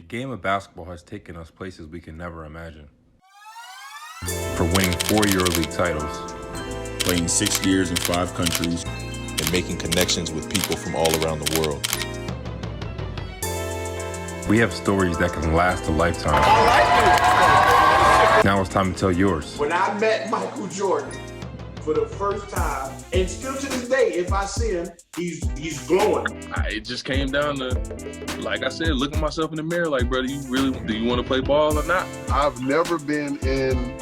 game of basketball has taken us places we can never imagine. For winning 4 EuroLeague titles, playing 6 years in 5 countries, and making connections with people from all around the world. we have stories that can last a lifetime. I like it. Now it's time to tell yours. When I met Michael Jordan for the first time, and still to this day, if I see him, he's glowing. It just came down to, like I said, looking myself in the mirror like, brother, do you want to play ball or not? I've never been in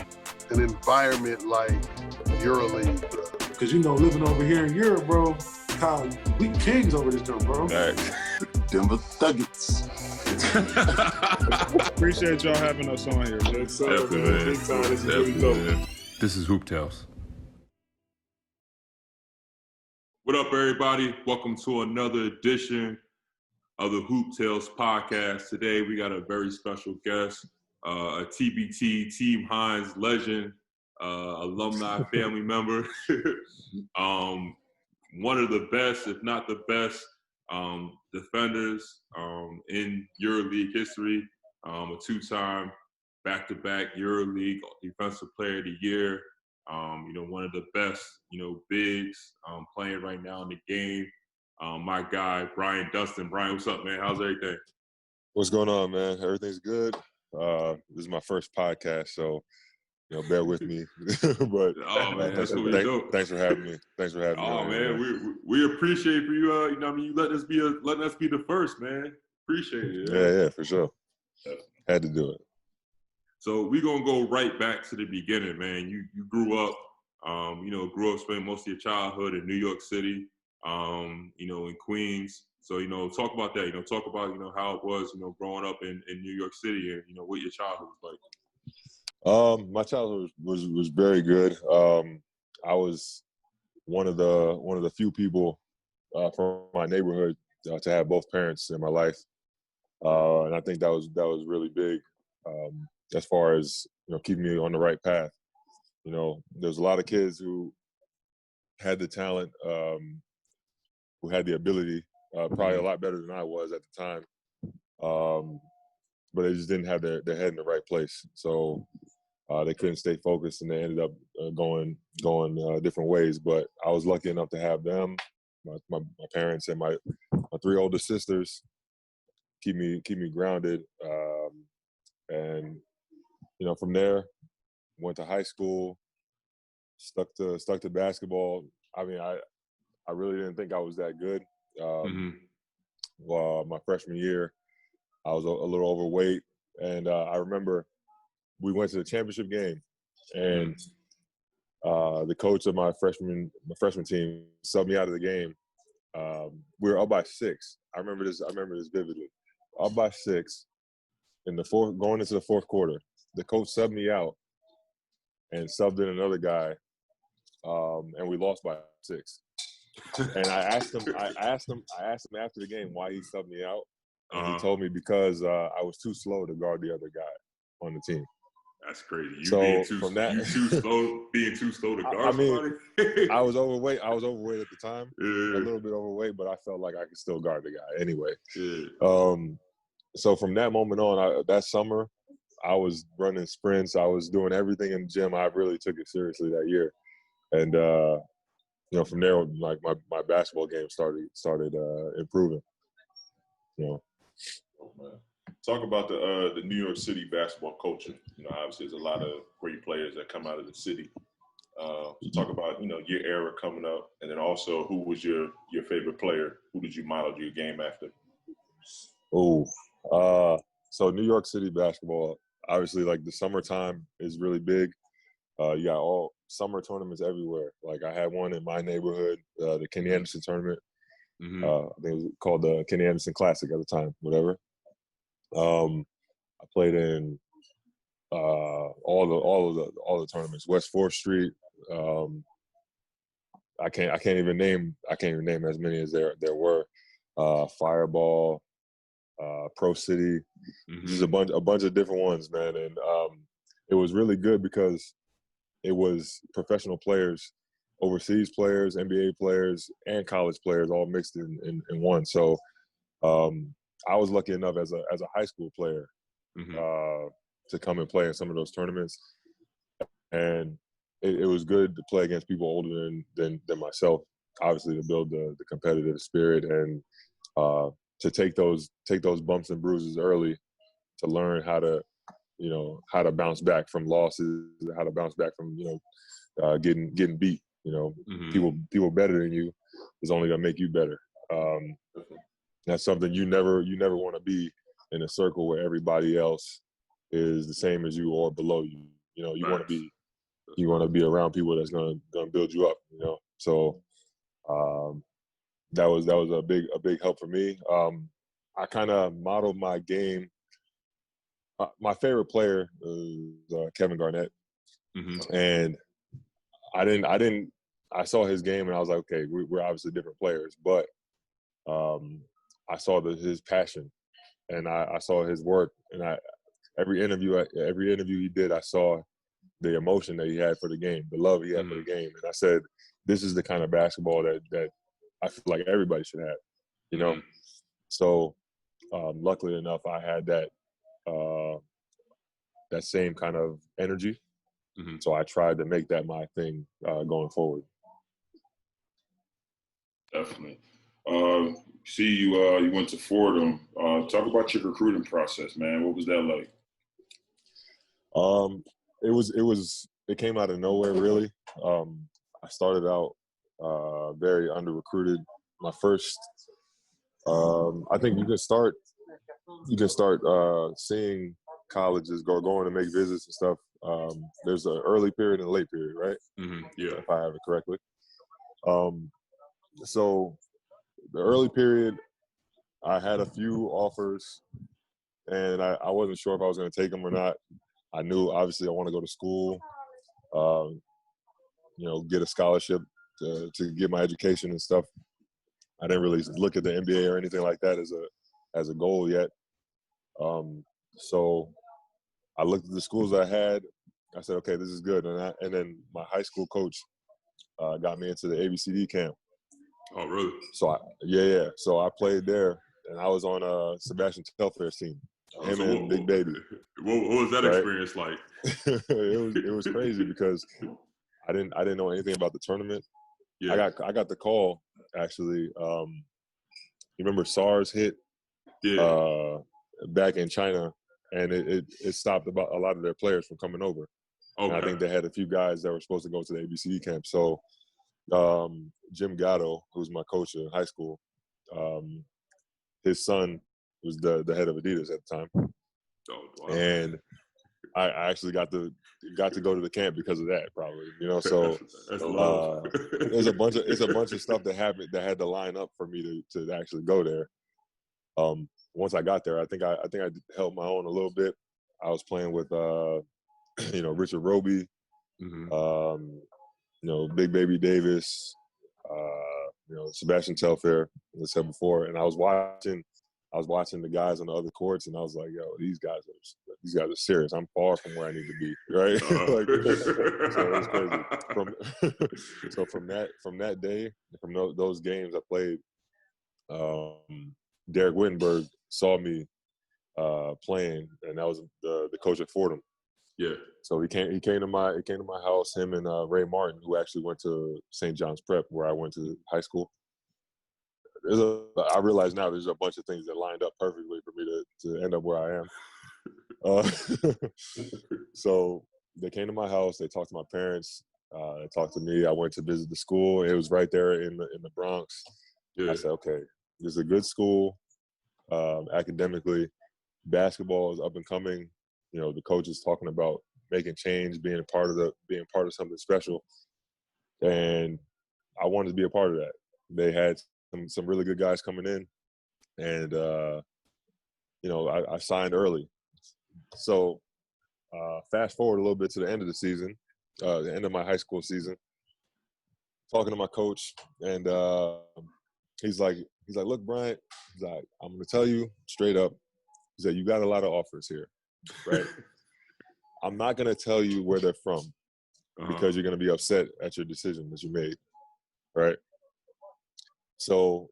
an environment like EuroLeague. Because, living over here in Europe, bro, Kyle, we kings over this jump, bro. Right. Denver Nuggets. Appreciate y'all having us on here. Yes, sir, man. Big time. This is really dope. This is Hoop Tales. What up, everybody? Welcome to another edition of the Hoop Tales podcast. Today, we got a very special guest, a TBT, Team Hines legend, alumni family member, one of the best, if not the best, defenders in EuroLeague history, a 2-time back-to-back EuroLeague Defensive Player of the Year. One of the best, bigs playing right now in the game. My guy, Bryant Dunston. Bryant, what's up, man? How's everything? What's going on, man? Everything's good. This is my first podcast, so bear with me. But that's what we do. Thanks for having me. Oh man, we appreciate for you. You letting us be the first, man. Appreciate it. Yeah, for sure. Had to do it. So we're gonna go right back to the beginning, man. You grew up, spending most of your childhood in New York City, in Queens. So, talk about that. Talk about, how it was, growing up in New York City and, what your childhood was like. My childhood was very good. I was one of the few people from my neighborhood to have both parents in my life, and I think that was really big. As far as keeping me on the right path. There's a lot of kids who had the talent, who had the ability, probably a lot better than I was at the time, but they just didn't have their head in the right place. So they couldn't stay focused, and they ended up going different ways. But I was lucky enough to have them, my parents, and my 3 older sisters keep me grounded, and from there, went to high school, stuck to basketball. I mean, I really didn't think I was that good. Well, my freshman year, I was a little overweight, and I remember we went to the championship game, and the coach of my freshman team subbed me out of the game. We were up by 6. I remember this vividly. Up by 6 in the fourth, going into the fourth quarter. The coach subbed me out and subbed in another guy, and we lost by 6. And I asked him after the game why he subbed me out, and he told me because I was too slow to guard the other guy on the team. That's crazy. Being too slow to guard somebody. I was overweight. I was overweight at the time, yeah. A little bit overweight, but I felt like I could still guard the guy anyway. Yeah. So from that moment on, that summer, I was running sprints. I was doing everything in the gym. I really took it seriously that year, and from there, like my basketball game started improving. Talk about the New York City basketball culture. Obviously, there's a lot of great players that come out of the city. So talk about your era coming up, and then also who was your favorite player? Who did you model your game after? So New York City basketball, obviously, like the summertime is really big. You got all summer tournaments everywhere. Like I had one in my neighborhood, the Kenny Anderson tournament. I think it was called the Kenny Anderson Classic at the time, whatever. I played in all the tournaments. West 4th Street. I can't even name as many as there were. Fireball. Pro City, just a bunch of different ones, man, and it was really good because it was professional players, overseas players, NBA players, and college players all mixed in one. So I was lucky enough as a high school player Mm-hmm. to come and play in some of those tournaments, and it was good to play against people older than myself. Obviously, to build the competitive spirit and to take those bumps and bruises early, to learn how to bounce back from losses, how to bounce back from getting beat. People better than you is only gonna make you better. That's something you never want to be in a circle where everybody else is the same as you or below you. You want to be around people that's gonna build you up. So that was a big help for me. I kind of modeled my game. My favorite player is Kevin Garnett, and I saw his game and I was like, okay, we're obviously different players, but I saw his passion and I saw his work, and every interview he did, I saw the emotion that he had for the game, the love he had for the game, and I said, this is the kind of basketball that I feel like everybody should have, So luckily enough, I had that same kind of energy. So I tried to make that my thing going forward. Definitely. See, you went to Fordham. Talk about your recruiting process, man. What was that like? It came out of nowhere, really. I started out very under recruited. My first, I think you can start seeing colleges going to make visits and stuff. There's an early period and a late period, right? Yeah. If I have it correctly. So the early period, I had a few offers, and I wasn't sure if I was going to take them or not. I knew, obviously, I want to go to school, get a scholarship to get my education and stuff. I didn't really look at the NBA or anything like that as a goal yet. So I looked at the schools I had. I said, okay, this is good. And then my high school coach got me into the ABCD camp. Oh, really? So So I played there, and I was on Sebastian Telfair's team. Him and Big Baby. What was that experience like? It was crazy because I didn't know anything about the tournament. Yeah. I got the call actually. You remember SARS hit back in China, and it stopped about a lot of their players from coming over. Okay. And I think they had a few guys that were supposed to go to the ABCD camp. So Jim Gatto, who was my coach in high school, his son was the head of Adidas at the time. Oh, wow. And I actually got to go to the camp because of that, probably. So that's love. It's a bunch of stuff that happened that had to line up for me to actually go there. Once I got there, I think I held my own a little bit. I was playing with Richard Roby, Big Baby Davis, Sebastian Telfair, as I said before, and I was watching the guys on the other courts, and I was like, yo, these guys are serious. I'm far from where I need to be, right? So it was crazy. So from that day, from those games I played, Derek Wittenberg saw me playing, and that was the coach at Fordham. Yeah. So he came to my house. Him and Ray Martin, who actually went to St. John's Prep, where I went to high school. I realize now there's a bunch of things that lined up perfectly for me to end up where I am. So they came to my house. They talked to my parents. They talked to me. I went to visit the school. It was right there in the Bronx. Yeah. I said, okay, this is a good school. Academically, basketball is up and coming. The coach is talking about making change, being part of something special, and I wanted to be a part of that. They had some really good guys coming in, and I signed early. So fast forward a little bit to the end of the season, the end of my high school season, talking to my coach, and he's like, look, Bryant, he's like, I'm going to tell you straight up, he said, you got a lot of offers here, right? I'm not going to tell you where they're from because you're going to be upset at your decision that you made, right? So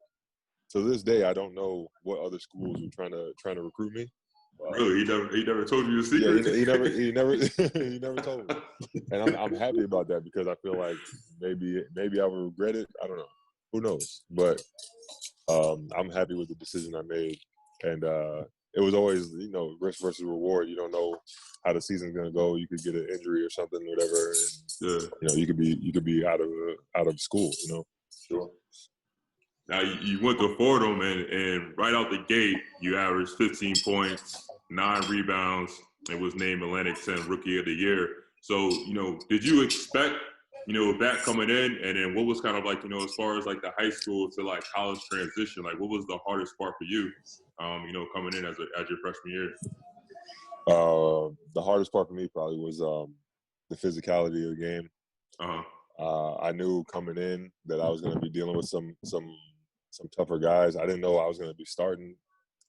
to this day, I don't know what other schools were trying to recruit me. Really, he never told you the secret. Yeah, he never he never told me, and I'm happy about that because I feel like maybe I would regret it. I don't know. Who knows? But I'm happy with the decision I made, and it was always risk versus reward. You don't know how the season's gonna go. You could get an injury or something, whatever. And, you could be out of school. Sure. Now you went to Fordham and right out the gate you averaged 15 points, 9 rebounds, and was named Atlantic 10 Rookie of the Year. So did you expect that coming in, and then what was kind of like as far as like the high school to like college transition, like what was the hardest part for you, coming in as your freshman year? The hardest part for me probably was the physicality of the game. I knew coming in that I was going to be dealing with some tougher guys. I didn't know I was going to be starting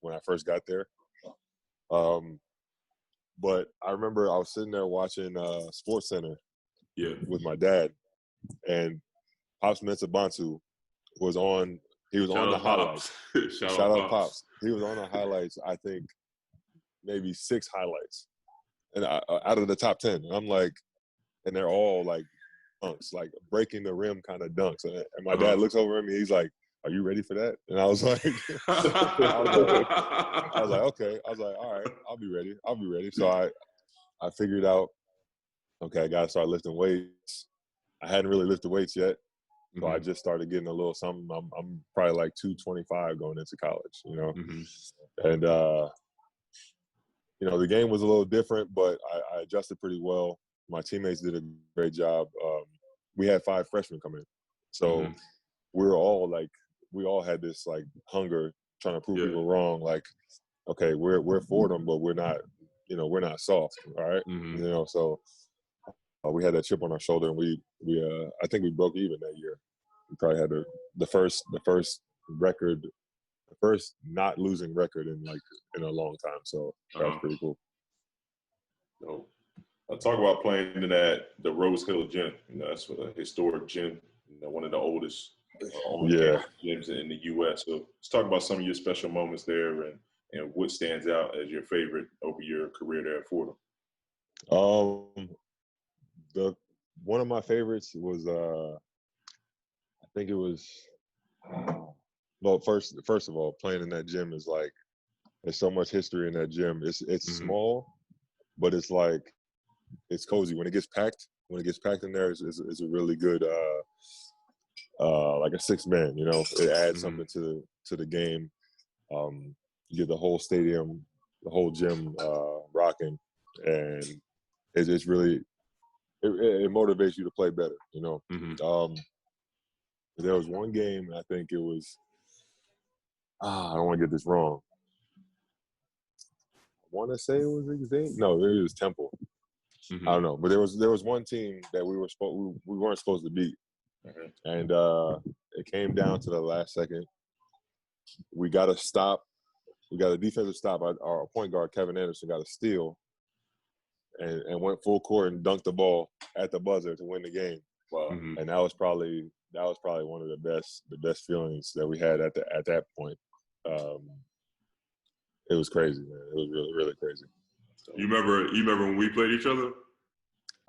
when I first got there. But I remember I was sitting there watching Sports Center with my dad, and Pops Mensah-Bonsu was on. He was on the highlights. Shout out Pops. He was on the highlights. I think maybe 6 highlights, and out of the top 10. And I'm like, and they're all like dunks, like breaking the rim kind of dunks. And my dad looks over at me. He's like, "Are you ready for that?" And I was like, I was like, okay. I was like, all right, I'll be ready. So I figured out, okay, I got to start lifting weights. I hadn't really lifted weights yet. So I just started getting a little something. I'm probably like 225 going into college, And, the game was a little different, but I adjusted pretty well. My teammates did a great job. We had 5 freshmen come in. So we all had this like hunger trying to prove people wrong. Like, okay, we're Fordham, but we're not soft. All right. So we had that chip on our shoulder, and we I think we broke even that year. We probably had the first record, the first not losing record in a long time. So that was pretty cool. So I'll talk about playing in the Rose Hill Gym. That's a historic gym. One of the oldest gyms in the U.S. So let's talk about some of your special moments there and what stands out as your favorite over your career there at Fordham. One of my favorites was I think it was first of all, playing in that gym is like there's so much history in that gym. It's small, but it's like it's cozy. When it gets packed in there, it's a really good like a 6-man. It adds something to the game. You get the whole stadium, the whole gym rocking, and it's really it motivates you to play better. There was one game, I think it was I don't want to get this wrong. I want to say it was Xavier. No, it was Temple. I don't know, but there was one team that we weren't supposed to beat, and it came down to the last second. We got a stop. We got a defensive stop. Our point guard Kevin Anderson got a steal, and went full court and dunked the ball at the buzzer to win the game. Wow. And that was probably one of the best feelings that we had at that point. It was crazy, man. It was really, really crazy. You remember when we played each other?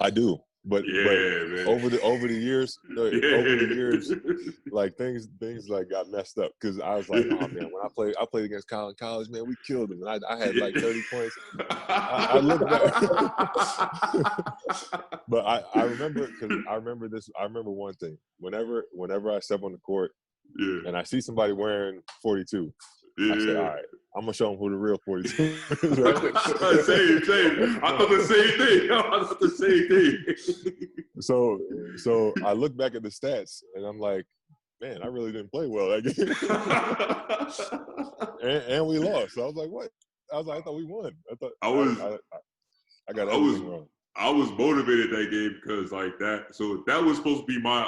I do, but over the years, like things like got messed up because I was like, oh man, when I played against Collin College, man, we killed them. And I had like 30 points. I look back, but I remember because I remember one thing. Whenever I step on the court, and I see somebody wearing 42. I said, all right, I'm going to show them who the real 42 is. Same. I thought the same thing. So I look back at the stats, and I'm like, man, I really didn't play well that game. and we lost. So I was like, what? I thought we won. I got everything wrong. I was motivated that game because like that. So that was supposed to be my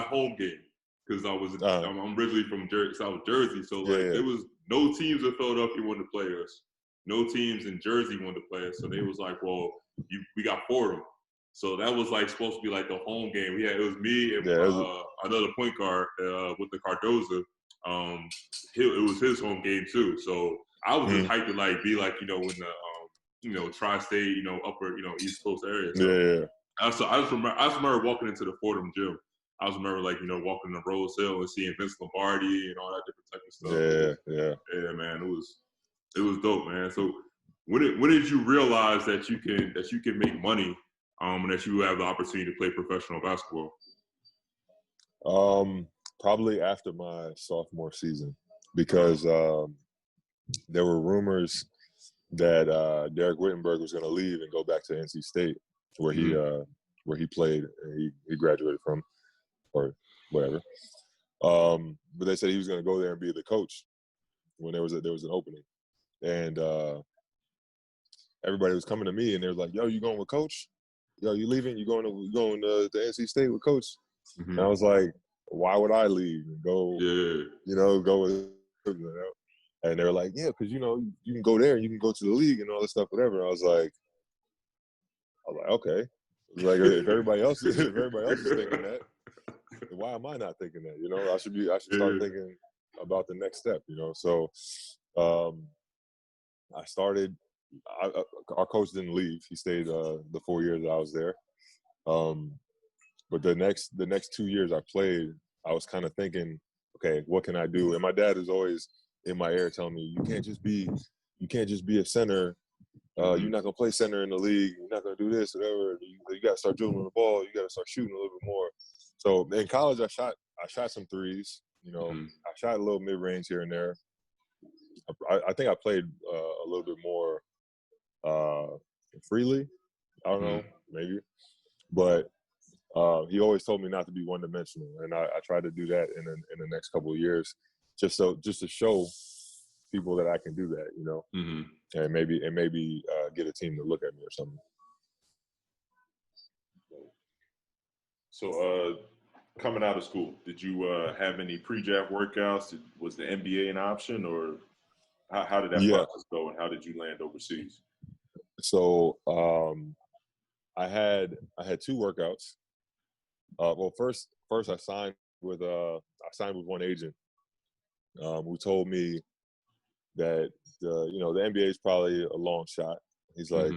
home game because I'm originally from South Jersey. So there was no teams in Philadelphia wanted to play us. No teams in Jersey wanted to play us. So they was like, well, we got Fordham. So that was like supposed to be like the home game. It was me and another point guard with the Cardoza. it was his home game too. So I was just hyped to like be like, in the tri-state, upper, East Coast area. So Yeah. I just remember walking into the Fordham gym. I just remember walking the Rose Hill and seeing Vince Lombardi and all that different type of stuff. Yeah, man. It was dope, man. So when did you realize that you can make money, and that you have the opportunity to play professional basketball? Probably after my sophomore season, because there were rumors that Derek Whittenberg was going to leave and go back to NC State, where he played and he graduated from, or whatever. But they said he was going to go there and be the coach when there was an opening, and everybody was coming to me and they were like, "Yo, you going with Coach? Yo, you leaving? You going to NC State with Coach?" And I was like, "Why would I leave and go? Go with?" And they were like, "Yeah, because you can go there and you can go to the league and all this stuff, whatever." And I was like, "Okay." Like if everybody else is thinking that, then why am I not thinking that? I should start thinking about the next step. So I started. Our coach didn't leave. He stayed the 4 years that I was there. But the next 2 years I played, I was kind of thinking, okay, what can I do? And my dad is always in my ear telling me, you can't just be a center. You're not gonna play center in the league. You're not gonna do this, whatever. You got to start dribbling the ball. You got to start shooting a little bit more. So in college, I shot some threes. I shot a little mid range here and there. I think I played a little bit more freely. I don't know, maybe, but he always told me not to be one dimensional, and I tried to do that in the next couple of years, just to show people that I can do that, and maybe get a team to look at me or something. So, coming out of school, did you have any pre-draft workouts? Was the NBA an option, or how did that process go, and how did you land overseas? So I had 2 workouts. Well, first I signed with one agent who told me that the NBA is probably a long shot. He's like,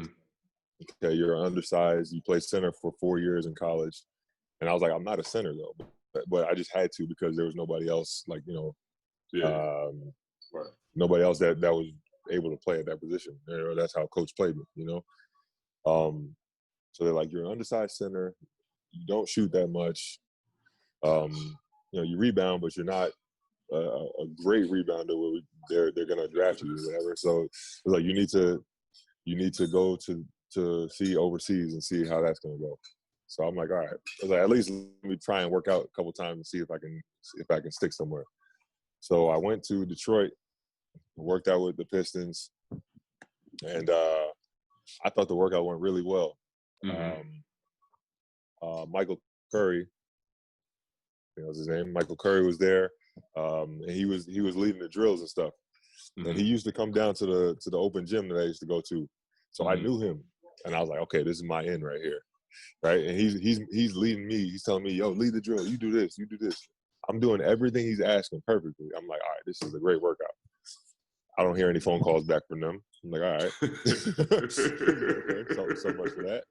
okay, you're undersized. You played center for 4 years in college, and I was like, I'm not a center though, but I just had to because there was nobody else nobody else that was able to play at that position. That's how coach played me. So they're like, you're an undersized center. You don't shoot that much. You rebound, but you're not a great rebounder where they're gonna draft you or whatever. So it's like you need to go to see overseas and see how that's gonna go. So I'm like, all right. I was like, at least let me try and work out a couple times and see if I can stick somewhere. So I went to Detroit, worked out with the Pistons, and I thought the workout went really well. Michael Curry, was his name. Michael Curry was there, and he was leading the drills and stuff. And he used to come down to the open gym that I used to go to, so I knew him, and I was like, okay, this is my end right here, right? And he's leading me. He's telling me, yo, lead the drill. You do this. You do this. I'm doing everything he's asking perfectly. I'm like, all right, this is a great workout. I don't hear any phone calls back from them. I'm like, all right. Okay, so much for that.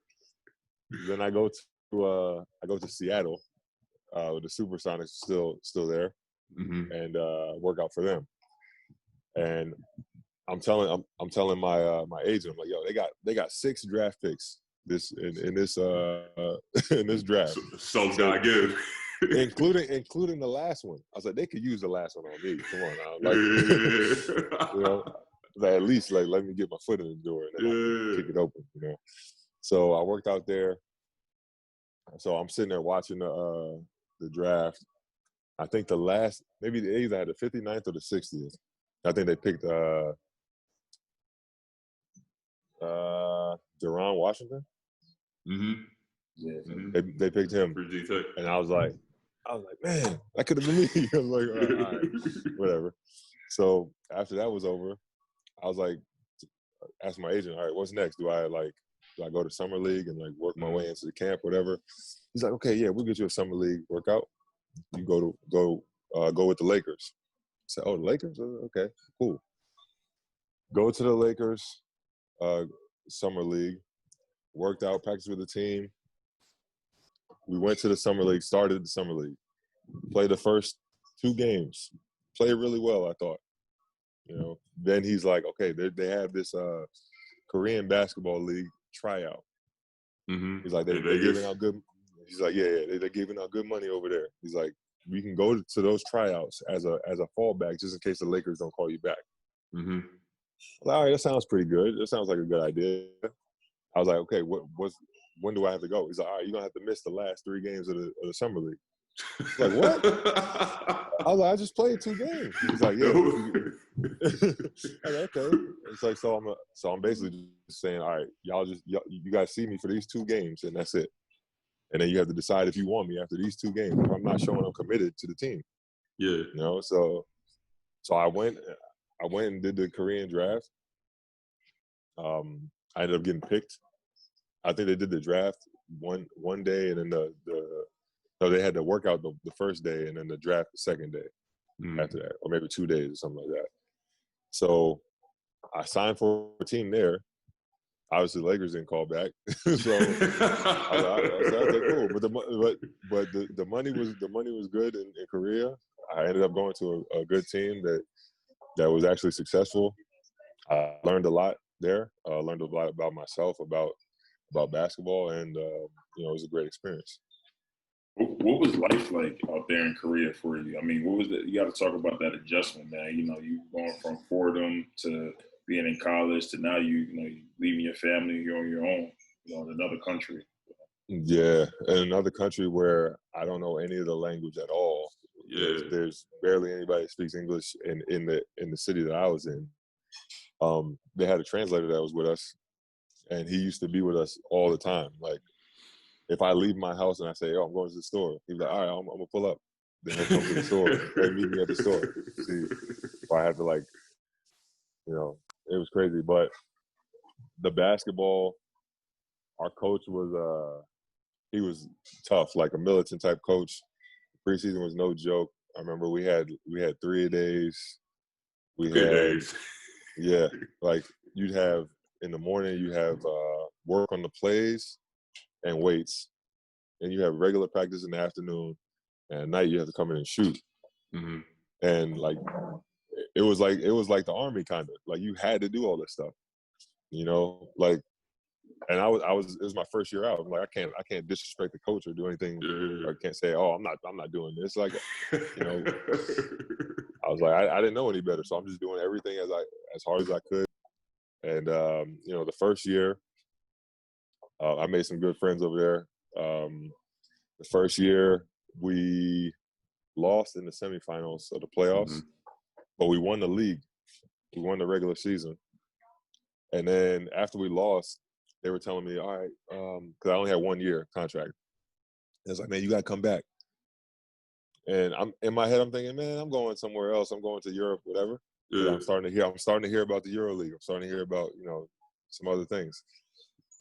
Then I go to Seattle, with the Supersonics still there, and work out for them. And I'm telling my agent, I'm like, yo, they got 6 draft picks in this draft. So gotta give. including the last one. I was like, they could use the last one on me. Come on now, like, at least let me get my foot in the door and then I can kick it open. So I worked out there. So I'm sitting there watching the draft. I think maybe they either had the 59th or the 60th. I think they picked Deron Washington. Yeah, they picked him, and I was like, man, that could have been me. I was like, all right, whatever. So after that was over, I was like, asked my agent, all right, what's next? Do I go to summer league and work my way into the camp, whatever? He's like, okay, yeah, we'll get you a summer league workout. You go with the Lakers. said, oh, the Lakers? Okay, cool. Go to the Lakers, summer league, worked out, practiced with the team. We went to the summer league, started the summer league, played the first 2 games, played really well, I thought. You know, then he's like, okay, they have this Korean basketball league tryout. Mm-hmm. He's like, they're giving out good. He's like, yeah, they're giving out good money over there. He's like, we can go to those tryouts as a fallback just in case the Lakers don't call you back. Mm-hmm. Like, all right, that sounds pretty good. That sounds like a good idea. I was like, okay, when do I have to go? He's like, all right, you're gonna have to miss the last 3 games of the summer league. Like, what? I was like, I just played 2 games. He's like, yeah. I was like, okay. It's like, so I'm basically just saying, all right, you guys see me for these 2 games, and that's it. And then you have to decide if you want me after these 2 games. If I'm not showing I'm committed to the team. Yeah. You know, so I went and did the Korean draft. I ended up getting picked. I think they did the draft one day, and then they had the workout the first day, and then the draft the second day after that, or maybe 2 days or something like that. So I signed for a team there. Obviously, the Lakers didn't call back, so I was like, okay, cool. But the money was good in Korea. I ended up going to a good team that was actually successful. I learned a lot there. Learned a lot about myself, about basketball, and it was a great experience. What was life like out there in Korea for you? I mean, what was you got to talk about that adjustment, man. You know, you going from Fordham to being in college to now you leaving your family, you're on your own, in another country. Yeah, in another country where I don't know any of the language at all. Yeah. There's barely anybody that speaks English in the city that I was in. They had a translator that was with us, and he used to be with us all the time. Like, if I leave my house and I say, oh, I'm going to the store, he's like, all right, I'm going to pull up. Then he'll come to the store. He'll meet me at the store. See, if I have to, it was crazy. But the basketball, our coach was, he was tough, like a militant type coach. Preseason was no joke. I remember we had 3-a-days. Days. Yeah, like you'd have in the morning, you have work on the plays and weights, and you have regular practice in the afternoon, and at night you have to come in and shoot. Mm-hmm. And like it was like the Army, kind of like you had to do all this stuff, like. And I was it was my first year out. I'm like, I can't disrespect the coach or do anything. Yeah. Or I can't say, oh, I'm not doing this. Like, I was like, I didn't know any better, so I'm just doing everything as hard as I could. And the first year, I made some good friends over there. The first year, we lost in the semifinals of the playoffs, but we won the league. We won the regular season. And then after we lost, they were telling me, all right, because I only had 1 year contract. It's like, man, you got to come back. And I'm in my head, I'm thinking, man, I'm going somewhere else. I'm going to Europe, whatever. Yeah. I'm starting to hear about the EuroLeague. I'm starting to hear about, some other things.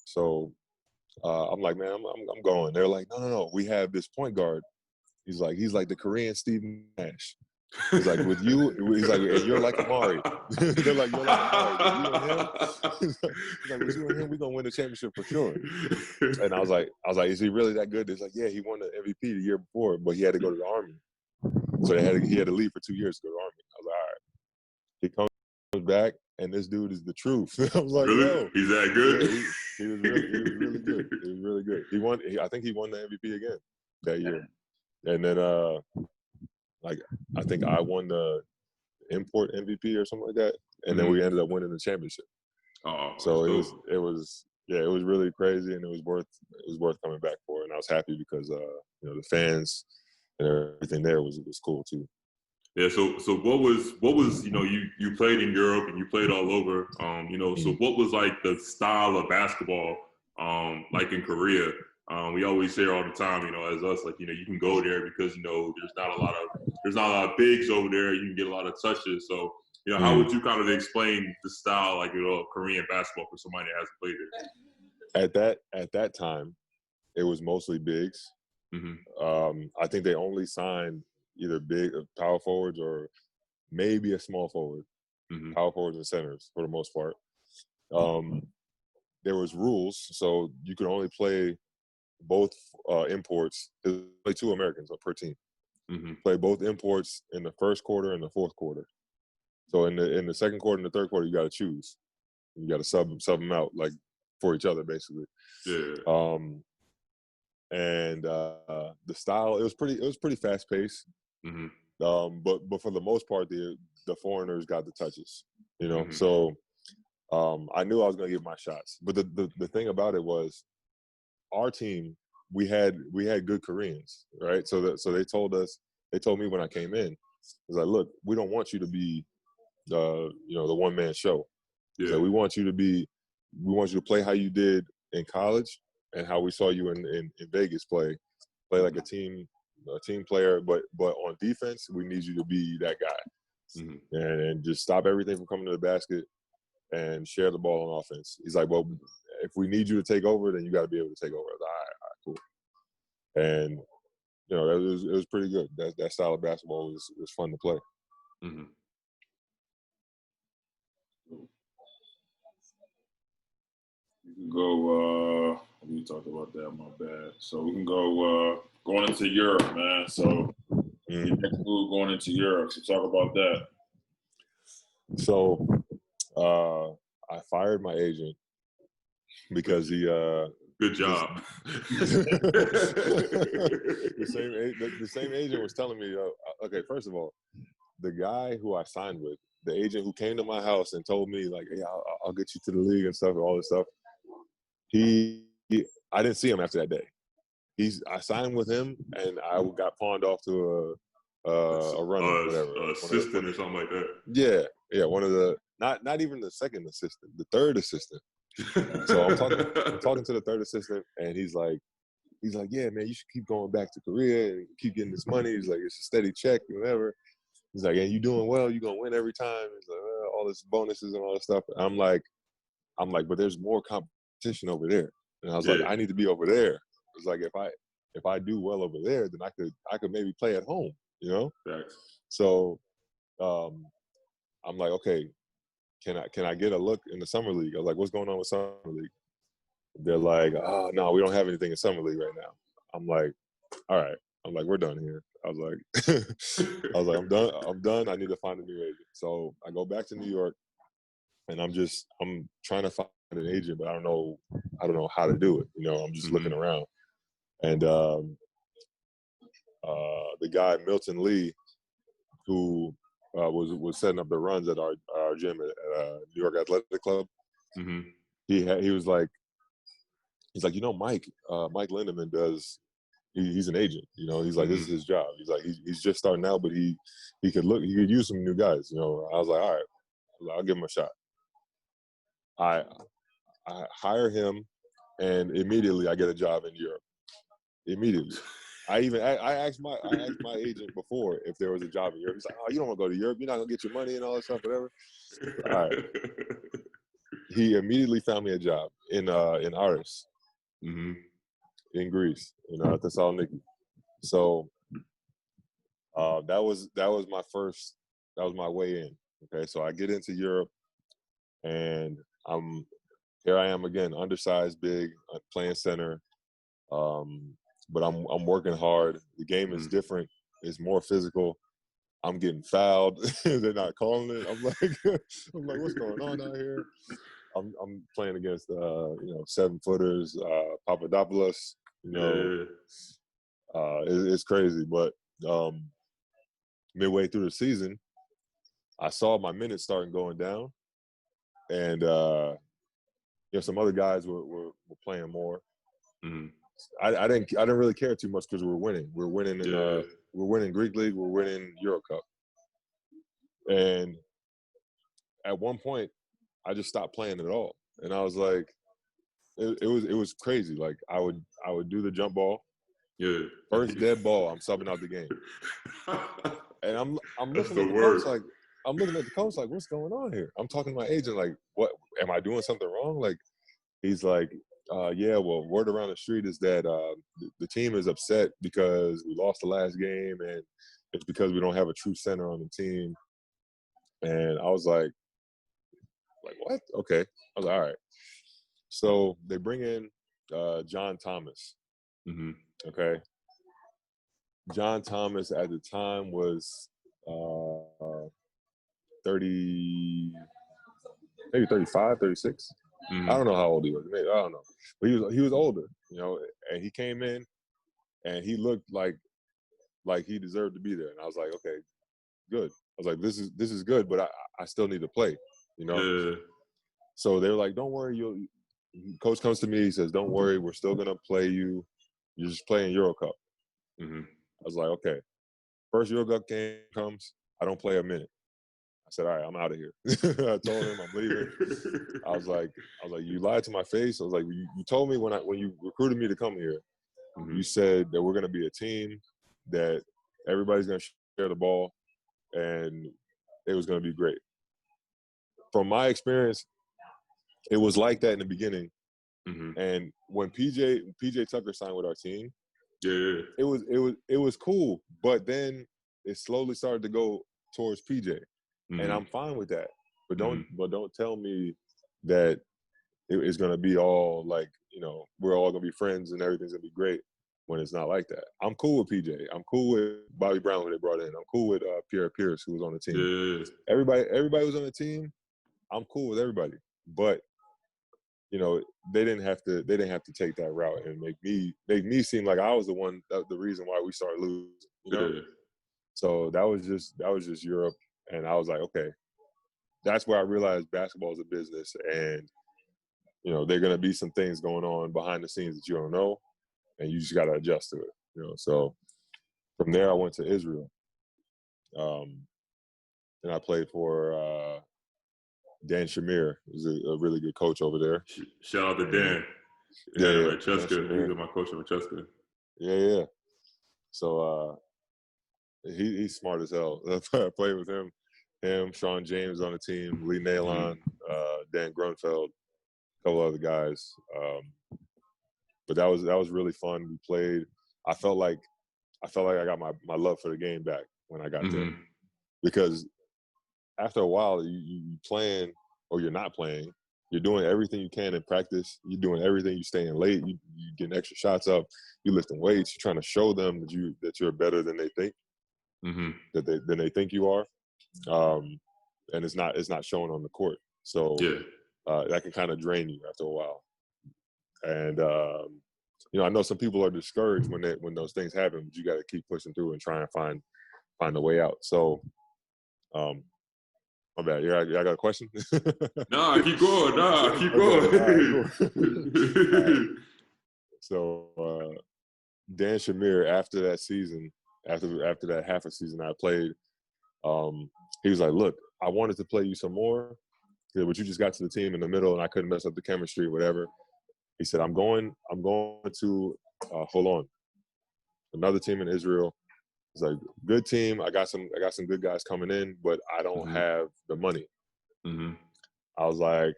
So I'm like, man, I'm going. They're like, no. We have this point guard. He's like the Korean Steve Nash. He's like, with you, he's like, and you're like Amari. They're like, you're like Amari. With you and him, he's like, with you and him, we're gonna win the championship for sure. And I was like, is he really that good? He's like, yeah, he won the MVP the year before, but he had to go to the Army. So he had to leave for 2 years to go to the Army. I was like, all right. He comes back, and this dude is the truth. I was like, really? Yo. He's that good? Yeah, he was really good. He was really good. I think he won the MVP again that year. And then I think I won the import MVP or something like that, and then we ended up winning the championship. Oh, so it was really crazy, and it was worth coming back for, and I was happy because the fans and everything there was cool too. Yeah. So what was you played in Europe and you played all over. So what was like the style of basketball like in Korea? We always say all the time, as us, like, you can go there because, there's not a lot of bigs over there. You can get a lot of touches. So, how would you kind of explain the style, like, Korean basketball for somebody that hasn't played there? At that time, it was mostly bigs. Mm-hmm. I think they only signed either big power forwards or maybe a small forward, power forwards and centers for the most part. There was rules, so you could only play both imports. There's only 2 Americans per team. Play both imports in the first quarter and the fourth quarter. So in the second quarter and the third quarter, you got to choose. You got to sub them out like for each other, basically. Yeah. And the style, it was pretty fast paced. But for the most part, the foreigners got the touches, you know. So I knew I was gonna get my shots. But the thing about it was, our team, we had good Koreans, right? So they told me when I came in, it was like, look, we don't want you to be the one man show. Yeah. So we want you to play how you did in college and how we saw you in Vegas play like a team player, but on defense, we need you to be that guy. And just stop everything from coming to the basket and share the ball on offense. He's like, well, if we need you to take over, then you got to be able to take over. I was like, all right, cool. And you know, it was pretty good. That style of basketball was fun to play. You can go. We talked about that. My bad. So we can go going into Europe, man. So your next move going into Europe. So talk about that. So I fired my agent because he. Good job. the same agent was telling me, okay, first of all, the guy who I signed with, the agent who came to my house and told me like, hey, I'll get you to the league and stuff and all this stuff. I didn't see him after that day. I signed with him and I got pawned off to a runner, whatever, assistant or something like that. Yeah, one of the not even the second assistant, the third assistant. So I'm talking to the third assistant, and he's like, yeah, man, you should keep going back to Korea and keep getting this money. He's like, it's a steady check and whatever. He's like, yeah, you doing well, you gonna win every time. He's like, all this bonuses and all this stuff. I'm like, but there's more competition over there. And I was like, I need to be over there. It's like if I do well over there, then I could maybe play at home, you know? Right. So I'm like, okay, can I get a look in the summer league? I was like, what's going on with summer league? They're like, oh no, we don't have anything in summer league right now. I'm like, all right. I'm like, we're done here. I was like, I'm done. I need to find a new agent. So I go back to New York, and I'm trying to find an agent, but I don't know how to do it. You know, I'm just looking around. And the guy Milton Lee, who was setting up the runs at our gym at New York Athletic Club. He was like, you know, Mike Lindemann does. He's an agent, you know. He's like, this is his job. He's like, he's just starting out, but he could use some new guys, you know. I was like, all right, I'll give him a shot. I hire him, and immediately I get a job in Europe. Immediately. I asked my agent before if there was a job in Europe. He's like, oh, you don't want to go to Europe. You're not going to get your money and all that stuff, whatever. All right. He immediately found me a job in Aris, in Greece, at Thessaloniki. So that was my way in. Okay, so I get into Europe, and here I am again, undersized, big, playing center. But I'm working hard. The game is different. It's more physical. I'm getting fouled. They're not calling it. I'm like, what's going on out here? I'm playing against 7-footers, Papadopoulos. It's crazy. But midway through the season, I saw my minutes starting going down, and some other guys were playing more. I didn't really care too much because we were winning. We're winning Greek League. We're winning Euro Cup. And at one point, I just stopped playing at all. And I was like, it was crazy. Like I would do the jump ball. Yeah. First dead ball, I'm subbing out the game. And I'm looking at the coach like, what's going on here? I'm talking to my agent like, what? Am I doing something wrong? Like, he's like, yeah, well, word around the street is that the team is upset because we lost the last game, and it's because we don't have a true center on the team. And I was like, what? Okay. I was like, all right. So they bring in John Thomas. Mm-hmm. Okay. John Thomas at the time was 30, maybe 35, 36. Mm-hmm. I don't know how old he was. Maybe, I don't know. But he was older, you know, and he came in and he looked like he deserved to be there. And I was like, okay, good. I was like, this is good, but I still need to play, you know? Yeah. So they were like, don't worry. Coach comes to me, he says, don't worry, we're still going to play you. You're just playing Euro Cup. Mm-hmm. I was like, okay. First Euro Cup game comes, I don't play a minute. I said, all right, I'm out of here. I told him I'm leaving. I was like, you lied to my face. I was like, you told me when you recruited me to come here, Mm-hmm. you said that we're going to be a team, that everybody's going to share the ball, and it was going to be great. From my experience, it was like that in the beginning. Mm-hmm. And when PJ Tucker signed with our team, Yeah. it was cool. But then it slowly started to go towards PJ, Mm-hmm. and I'm fine with that. But Mm-hmm. don't tell me that it's going to be all like, you know, we're all going to be friends and everything's going to be great when it's not like that. I'm cool with PJ. I'm cool with Bobby Brown, who they brought in. I'm cool with Pierre Pierce, who was on the team. Yeah. Everybody was on the team. I'm cool with everybody. But you know, they didn't have to take that route and make me seem like I was the reason why we started losing, you know? Yeah. So that was just Europe. And I was like, okay, that's where I realized basketball is a business, and, you know, there are going to be some things going on behind the scenes that you don't know, and you just got to adjust to it, you know? So from there, I went to Israel. And I played for Dan Shamir, who's a really good coach over there. Shout out to Dan. Yeah. Cheska. He's my coach at Cheska. Yeah. So he's smart as hell. I played with him. Sean James on the team, Lee Nalon, Dan Grunfeld, a couple other guys. But that was really fun. We played. I felt like I got my love for the game back when I got there, because after a while you playing or you're not playing, you're doing everything you can in practice. You're doing everything. You staying late. You getting extra shots up. You lifting weights. You're trying to show them that you're better than they think. Mm-hmm. Than they think you are, and it's not showing on the court. So that can kind of drain you after a while. And you know, I know some people are discouraged when those things happen, but you got to keep pushing through and try and find a way out. So, my bad. Yeah, I got a question. Nah, keep going. Keep going. All right. So Dan Shamir, after that season, after that half a season I played, he was like, "Look, I wanted to play you some more, but you just got to the team in the middle, and I couldn't mess up the chemistry, whatever." He said, "I'm going to hold on, another team in Israel." He's like, "Good team. I got some good guys coming in, but I don't have the money." Mm-hmm. I was like,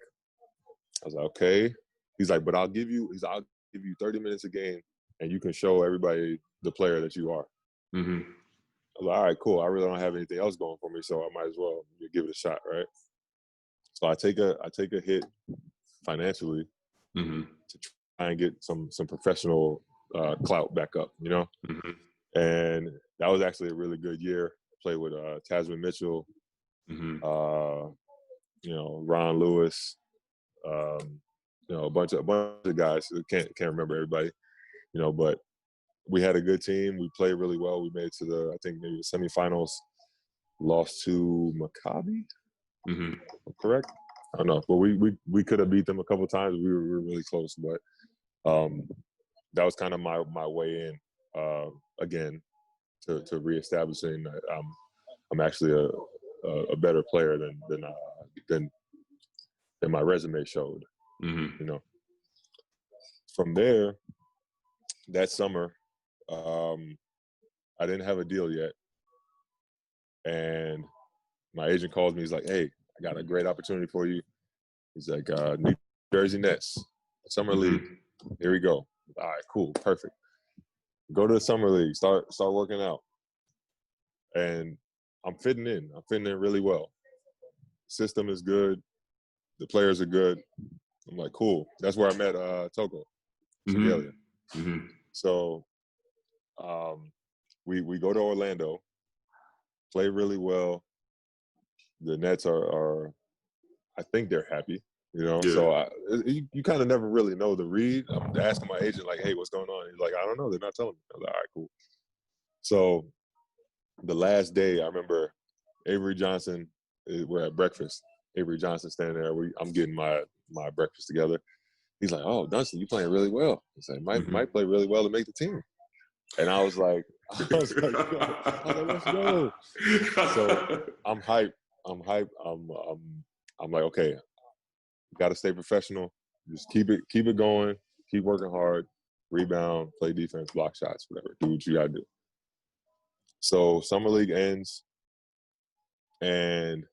okay. He's like, "But I'll give you 30 minutes a game, and you can show everybody the player that you are." Mm-hmm. I was like, all right, cool. I really don't have anything else going for me, so I might as well give it a shot, right? So I take a hit financially to try and get some professional clout back up, you know? Mm-hmm. And that was actually a really good year. I played with Tasman Mitchell, you know, Ron Lewis, you know, a bunch of guys. Can't remember everybody, you know, but we had a good team. We played really well. We made it to I think maybe the semifinals. Lost to Maccabi. Mm-hmm. Correct? I don't know, but we could have beat them a couple of times. We were really close, but that was kind of my way in again to reestablishing that I'm actually a better player than my resume showed. Mm-hmm. You know. From there, that summer, I didn't have a deal yet, and my agent calls me. He's like, "Hey, I got a great opportunity for you." He's like, "New Jersey Nets, Summer League. Here we go." All right, cool, perfect. Go to the Summer League, start working out, and I'm fitting in. I'm fitting in really well. System is good. The players are good. I'm like, cool. That's where I met Toko. So we go to Orlando, play really well. The Nets are I think they're happy, you know. Yeah. So you kind of never really know the read. I'm asking my agent like, hey, what's going on? He's like, I don't know. They're not telling me. I was like, all right, cool. So the last day, I remember Avery Johnson. We're at breakfast. Avery Johnson standing there. I'm getting my breakfast together. He's like, oh, Dunston, you playing really well. He's like, might play really well to make the team. And I was like, let's go. So I'm hyped. I'm like, okay, got to stay professional. Just keep it going. Keep working hard. Rebound, play defense, block shots, whatever. Do what you got to do. So summer league ends, and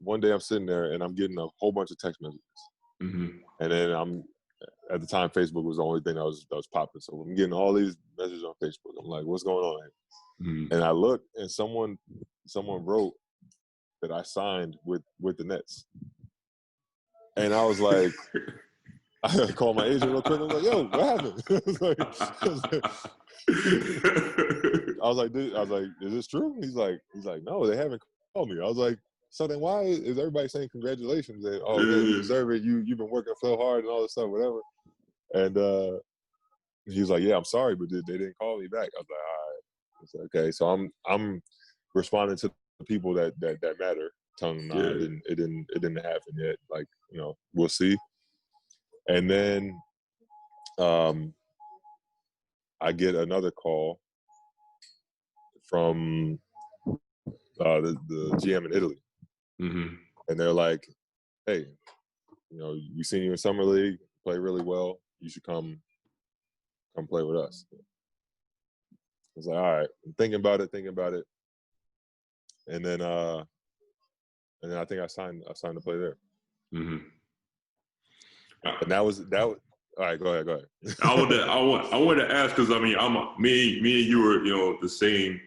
one day I'm sitting there and I'm getting a whole bunch of text messages. And then at the time, Facebook was the only thing that was popping. So I'm getting all these messages on Facebook. I'm like, what's going on here? And I look, and someone wrote that I signed with the Nets. And I was like, I called my agent real quick. I was like, yo, what happened? I was like, is this true? He's like, no, they haven't called me. I was like, so then why is everybody saying congratulations? And, oh, yeah, you deserve it. You've been working so hard and all this stuff, whatever. And he was like, yeah, I'm sorry, but they didn't call me back. I was like, all right. I was like, okay, so I'm responding to the people that matter, telling them, nah, it didn't happen yet. Like, you know, we'll see. And then I get another call from the GM in Italy. And they're like, hey, you know, we seen you in summer league, play really well. You should come play with us. I was like, all right. I'm thinking about it. And then I think I signed to play there. And that was all right, go ahead. I wanted to ask, because I mean, me and you were, you know, the same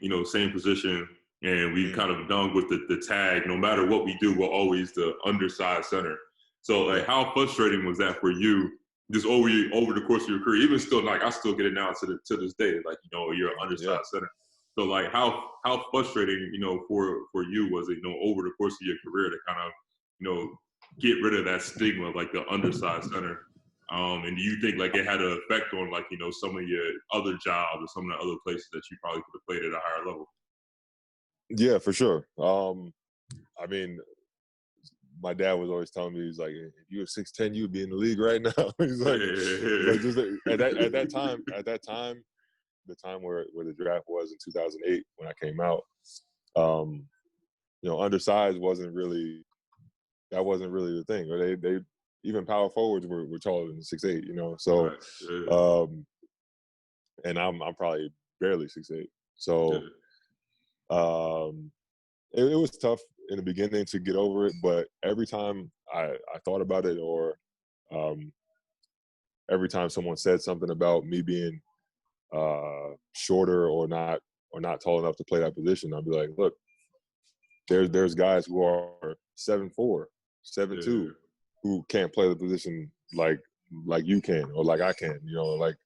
position, and we kind of done with the tag. No matter what we do, we're always the undersized center. So like, how frustrating was that for you, just over the course of your career? Even still, like, I still get it now to this day. Like, you know, you're an undersized center. So like, how frustrating, you know, for you was it, you know, over the course of your career to kind of, you know, get rid of that stigma of like the undersized center? And do you think like it had an effect on, like, you know, some of your other jobs or some of the other places that you probably could have played at a higher level? Yeah, for sure. I mean, my dad was always telling me, he's like, if you were 6'10", you'd be in the league right now. He's like, just at that time, the time where the draft was in 2008 when I came out, you know, undersized wasn't really the thing. Or they even power forwards were taller than 6'8", you know. So, and I'm probably barely 6'8". So, it was tough in the beginning to get over it, but every time I thought about it, or every time someone said something about me being shorter or not tall enough to play that position, I'd be like, look, there's guys who are 7'4", 7'2", who can't play the position like you can, or like I can, you know, like,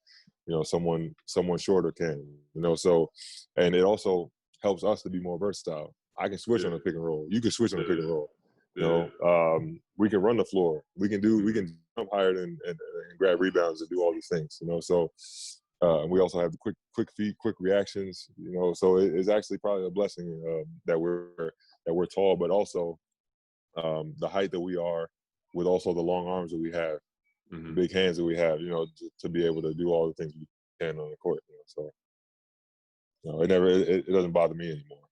you know, someone shorter can, you know. So, and it also helps us to be more versatile. I can switch on a pick and roll. You can switch on a pick and roll. You know, we can run the floor. We can jump higher and grab rebounds and do all these things. You know, so we also have the quick feet, quick reactions. You know, so it's actually probably a blessing that we're tall, but also the height that we are, with also the long arms that we have, the big hands that we have. You know, to be able to do all the things we can on the court. You know, so you know, it doesn't bother me anymore.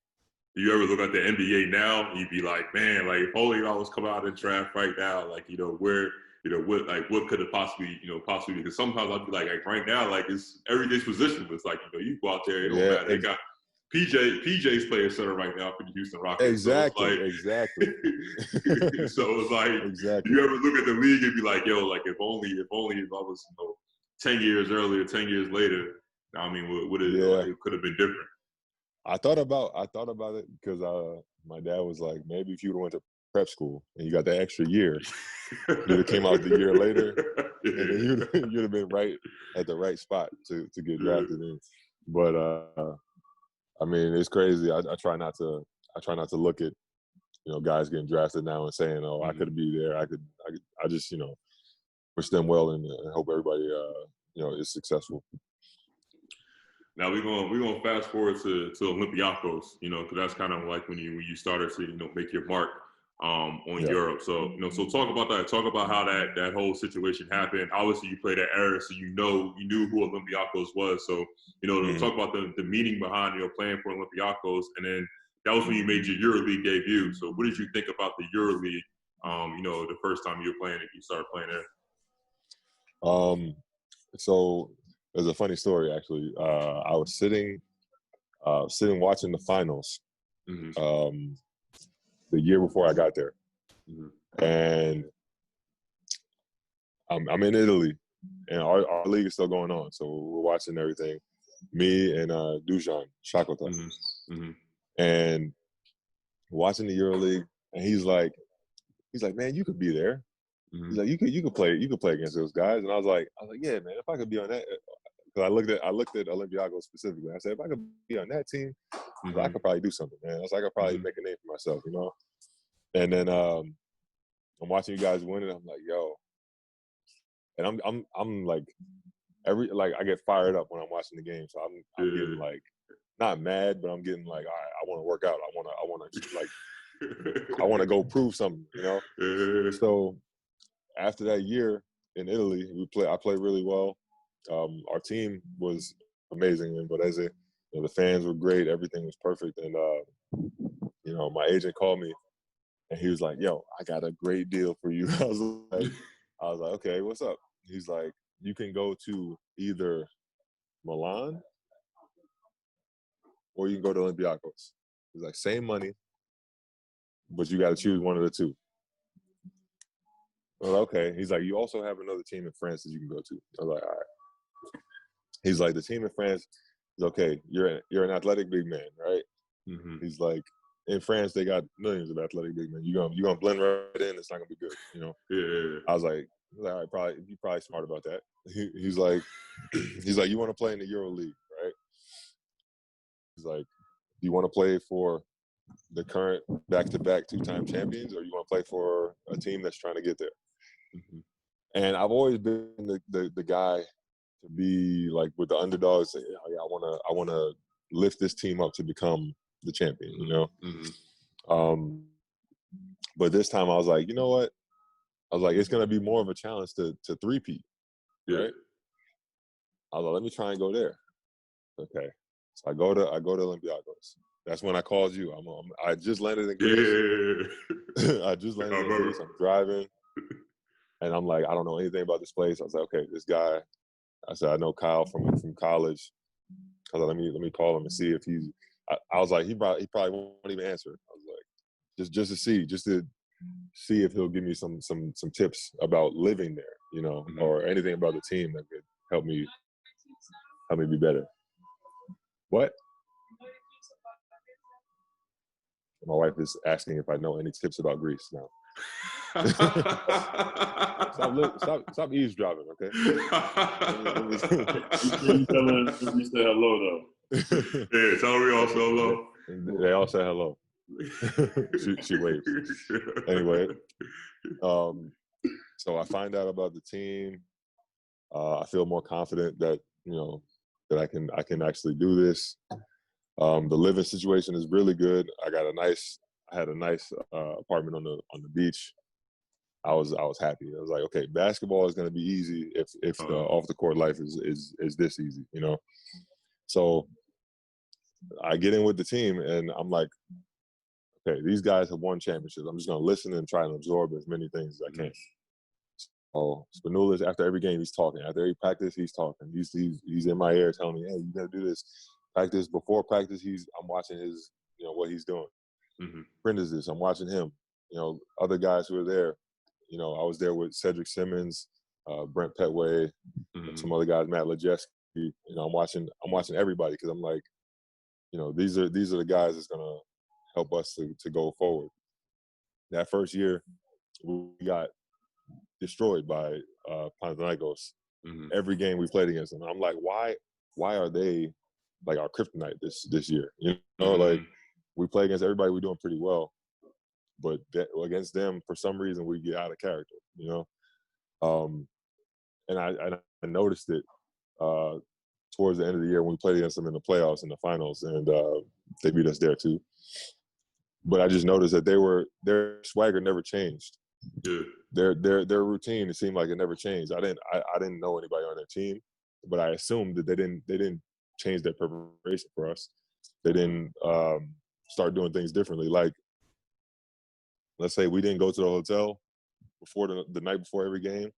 You ever look at the NBA now, you'd be like, man, like, if only I was coming out of the draft right now, like, you know, where, you know, what could it possibly be? Because sometimes I'd be like right now, like, it's everyday's position. It's like, you know, you go out there, it don't matter. They got PJ's playing center right now for the Houston Rockets. Exactly. So it's like, you ever look at the league and be like, yo, like, if only I was, you know, 10 years earlier, 10 years later, I mean, it could have been different. I thought about it because my dad was like, maybe if you would have went to prep school and you got that extra year, you'd have came out the year later, and then you'd have been right at the right spot to get drafted in. But I mean, it's crazy. I try not to look at, you know, guys getting drafted now and saying, oh, I could be there. I just, you know, wish them well and hope everybody, you know, is successful. Now we're gonna fast forward to Olympiacos, you know, because that's kind of like when you started to, you know, make your mark on Europe. So, you know, so talk about that. Talk about how that whole situation happened. Obviously, you played that era, so you knew who Olympiacos was. So, you know, talk about the meaning behind, you know, playing for Olympiacos, and then that was when you made your EuroLeague debut. So, what did you think about the EuroLeague? You know, the first time you were playing it, you started playing there. So there's a funny story actually. I was sitting watching the finals the year before I got there, and I'm in Italy, and our league is still going on. So we're watching everything. Me and Dusan Shakota, and watching the EuroLeague, and he's like, man, you could be there. He's like, you could play against those guys. And I was like, yeah, man, if I could be on that, because I looked at Olympiacos specifically. I said, if I could be on that team, I could probably do something, man. I was like, I could probably make a name for myself, you know. And then I'm watching you guys win, and I'm like, yo, and I'm like, I get fired up when I'm watching the game. So I'm getting like, not mad, but I'm getting like, all right, I want to work out. I want to go prove something, you know. So after that year in Italy, I played really well. Our team was amazing in Varese. You know, the fans were great. Everything was perfect. And, you know, my agent called me, and he was like, yo, I got a great deal for you. I was like, okay, what's up? He's like, you can go to either Milan or you can go to Olympiacos. He's like, same money, but you got to choose one of the two. Well, okay. He's like, you also have another team in France that you can go to. I was like, all right. He's like, the team in France is okay. You're an athletic big man, right? He's like, in France they got millions of athletic big men. You're gonna blend right in. It's not gonna be good, you know. I was like, all right, you're probably smart about that. He's like, you want to play in the EuroLeague, right? He's like, do you want to play for the current back-to-back two-time champions, or you want to play for a team that's trying to get there? And I've always been the guy to be like with the underdogs, say, oh, yeah, I want to lift this team up to become the champion, you know. But this time I was like, you know what? I was like, it's gonna be more of a challenge to three-peat, right? I was like, let me try and go there. Okay, so I go to Olympiacos. That's when I called you. I just landed in Greece. I just landed in Greece. I'm driving, and I'm like, I don't know anything about this place. I was like, okay, this guy. I said, I know Kyle from college. I was like, let me call him and see if he's. I was like, he probably won't even answer. I was like, just to see if he'll give me some tips about living there, you know, or anything about the team that could help me be better. What? My wife is asking if I know any tips about Greece now. Stop eavesdropping, okay? You tell her you say hello though. Yeah, tell her we all say hello. They all say hello. she waves. Anyway, so I find out about the team. I feel more confident that, you know, that I can actually do this. The living situation is really good. I had a nice apartment on the beach. I was happy. I was like, okay, basketball is going to be easy if the off the court life is this easy, you know. So I get in with the team, and I'm like, okay, these guys have won championships. I'm just going to listen and try and absorb as many things as I can. Oh, Spanulis, after every game, he's talking. After every practice, he's talking. He's in my ear telling me, hey, you got to do this. Practice, before practice, I'm watching his, you know, what he's doing. Friend is this, I'm watching him. You know, other guys who are there. You know, I was there with Cedric Simmons, Brent Petway, some other guys, Matt Lejeski. You know, I'm watching everybody because I'm like, these are the guys that's gonna help us to go forward. That first year, we got destroyed by Panathinaikos. Mhm. Every game we played against them. I'm like, why are they like our kryptonite this year? Like we play against everybody, we're doing pretty well, but against them, for some reason, we get out of character. And I noticed it towards the end of the year when we played against them in the playoffs and the finals, and they beat us there too. But I just noticed that their swagger never changed. Yeah. Their routine, it seemed like it never changed. I didn't know anybody on their team, but I assumed that they didn't change their preparation for us. They didn't start doing things differently. Like, let's say we didn't go to the hotel before the night before every game.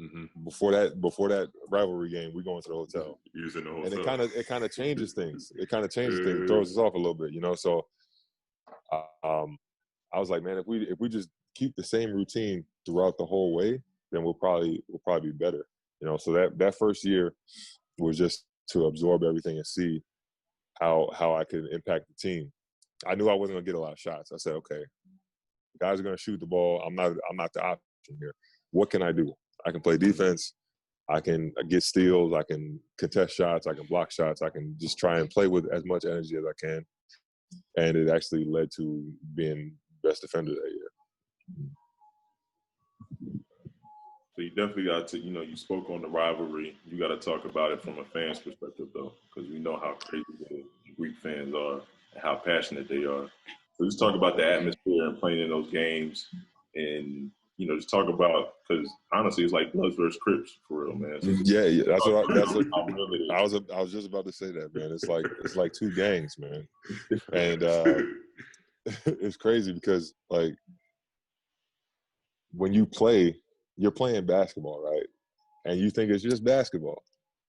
Mm-hmm. Before that rivalry game, we go into the hotel. Using the hotel. And it kind of changes things. It kind of changes things, throws us off a little bit, So I was like, man, if we just keep the same routine throughout the whole way, then we'll probably be better. So that first year was just to absorb everything and see how I could impact the team. I knew I wasn't gonna get a lot of shots. I said, okay, guys are gonna shoot the ball. I'm not the option here. What can I do? I can play defense. I can get steals. I can contest shots. I can block shots. I can just try and play with as much energy as I can. And it actually led to being best defender that year. So you definitely got to, you spoke on the rivalry. You got to talk about it from a fan's perspective, though, because we know how crazy the Greek fans are and how passionate they are. So just talk about the atmosphere and playing in those games, and just talk about, because honestly, it's like Bloods versus Crips for real, man. So yeah, that's what I was just about to say that, man. It's like two gangs, man, and it's crazy because like when you play, you're playing basketball, right? And you think it's just basketball,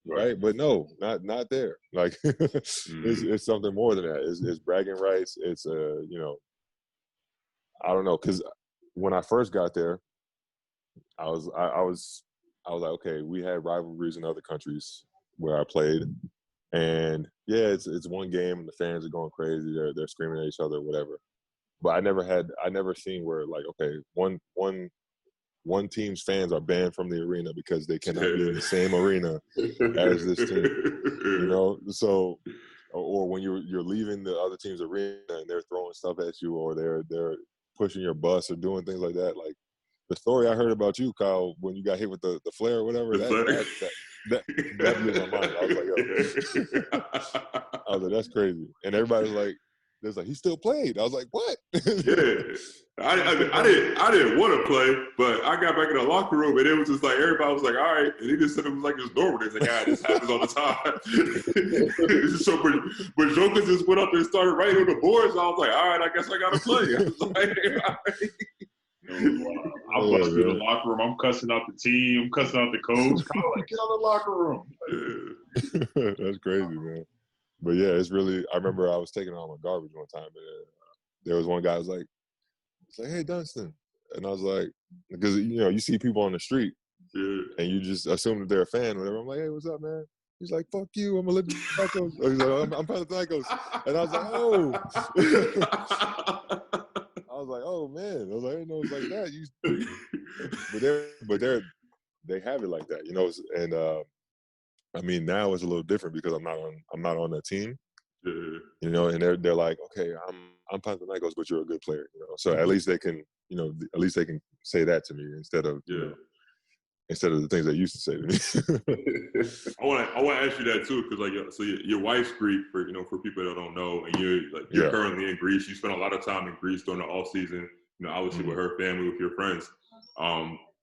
right? But no, not there. Like it's something more than that. It's bragging rights. It's I don't know, because when I first got there, I was like, okay, we had rivalries in other countries where I played, and yeah, it's one game and the fans are going crazy. They're screaming at each other, whatever. But I never seen where like, okay, one team's fans are banned from the arena because they cannot be in the same arena as this team. So, or when you're leaving the other team's arena and they're throwing stuff at you, or they're pushing your bus or doing things like that. Like the story I heard about you, Kyle, when you got hit with the flare or whatever, that blew my mind. I was like, that's crazy. And everybody was like, he still played. I was like, what? Yeah. I didn't want to play, but I got back in the locker room and it was just like everybody was like, all right, and he just said it was like it's normal. It's like, this happens all the time. So, but Joker just went up and started writing on the boards. I was like, all right, I guess I gotta play. I was like, all right. I bust through the locker room. I'm cussing out the team. I'm cussing out the coach. Like, get out of the locker room. That's crazy, man. But yeah, it's really. I remember I was taking out my garbage one time, and there was one guy who was like, "Hey, Dunston," and I was like, because you see people on the street, and you just assume that they're a fan or whatever. I'm like, "Hey, what's up, man?" He's like, "Fuck you, I'm Olympiacos." He's like, "I'm Panathinaikos," and I was like, "Oh." I was like, "Oh man," I was like, "I didn't know it was like that." They have it like that, and I mean, now it's a little different because I'm not on that team, and they're like, okay, I'm Panathinaikos, but you're a good player, So at least they can, say that to me instead of the things they used to say to me. I want to ask you that too, because your wife's Greek for people that don't know, and you're currently in Greece. You spent a lot of time in Greece during the off season, obviously with her family, with your friends.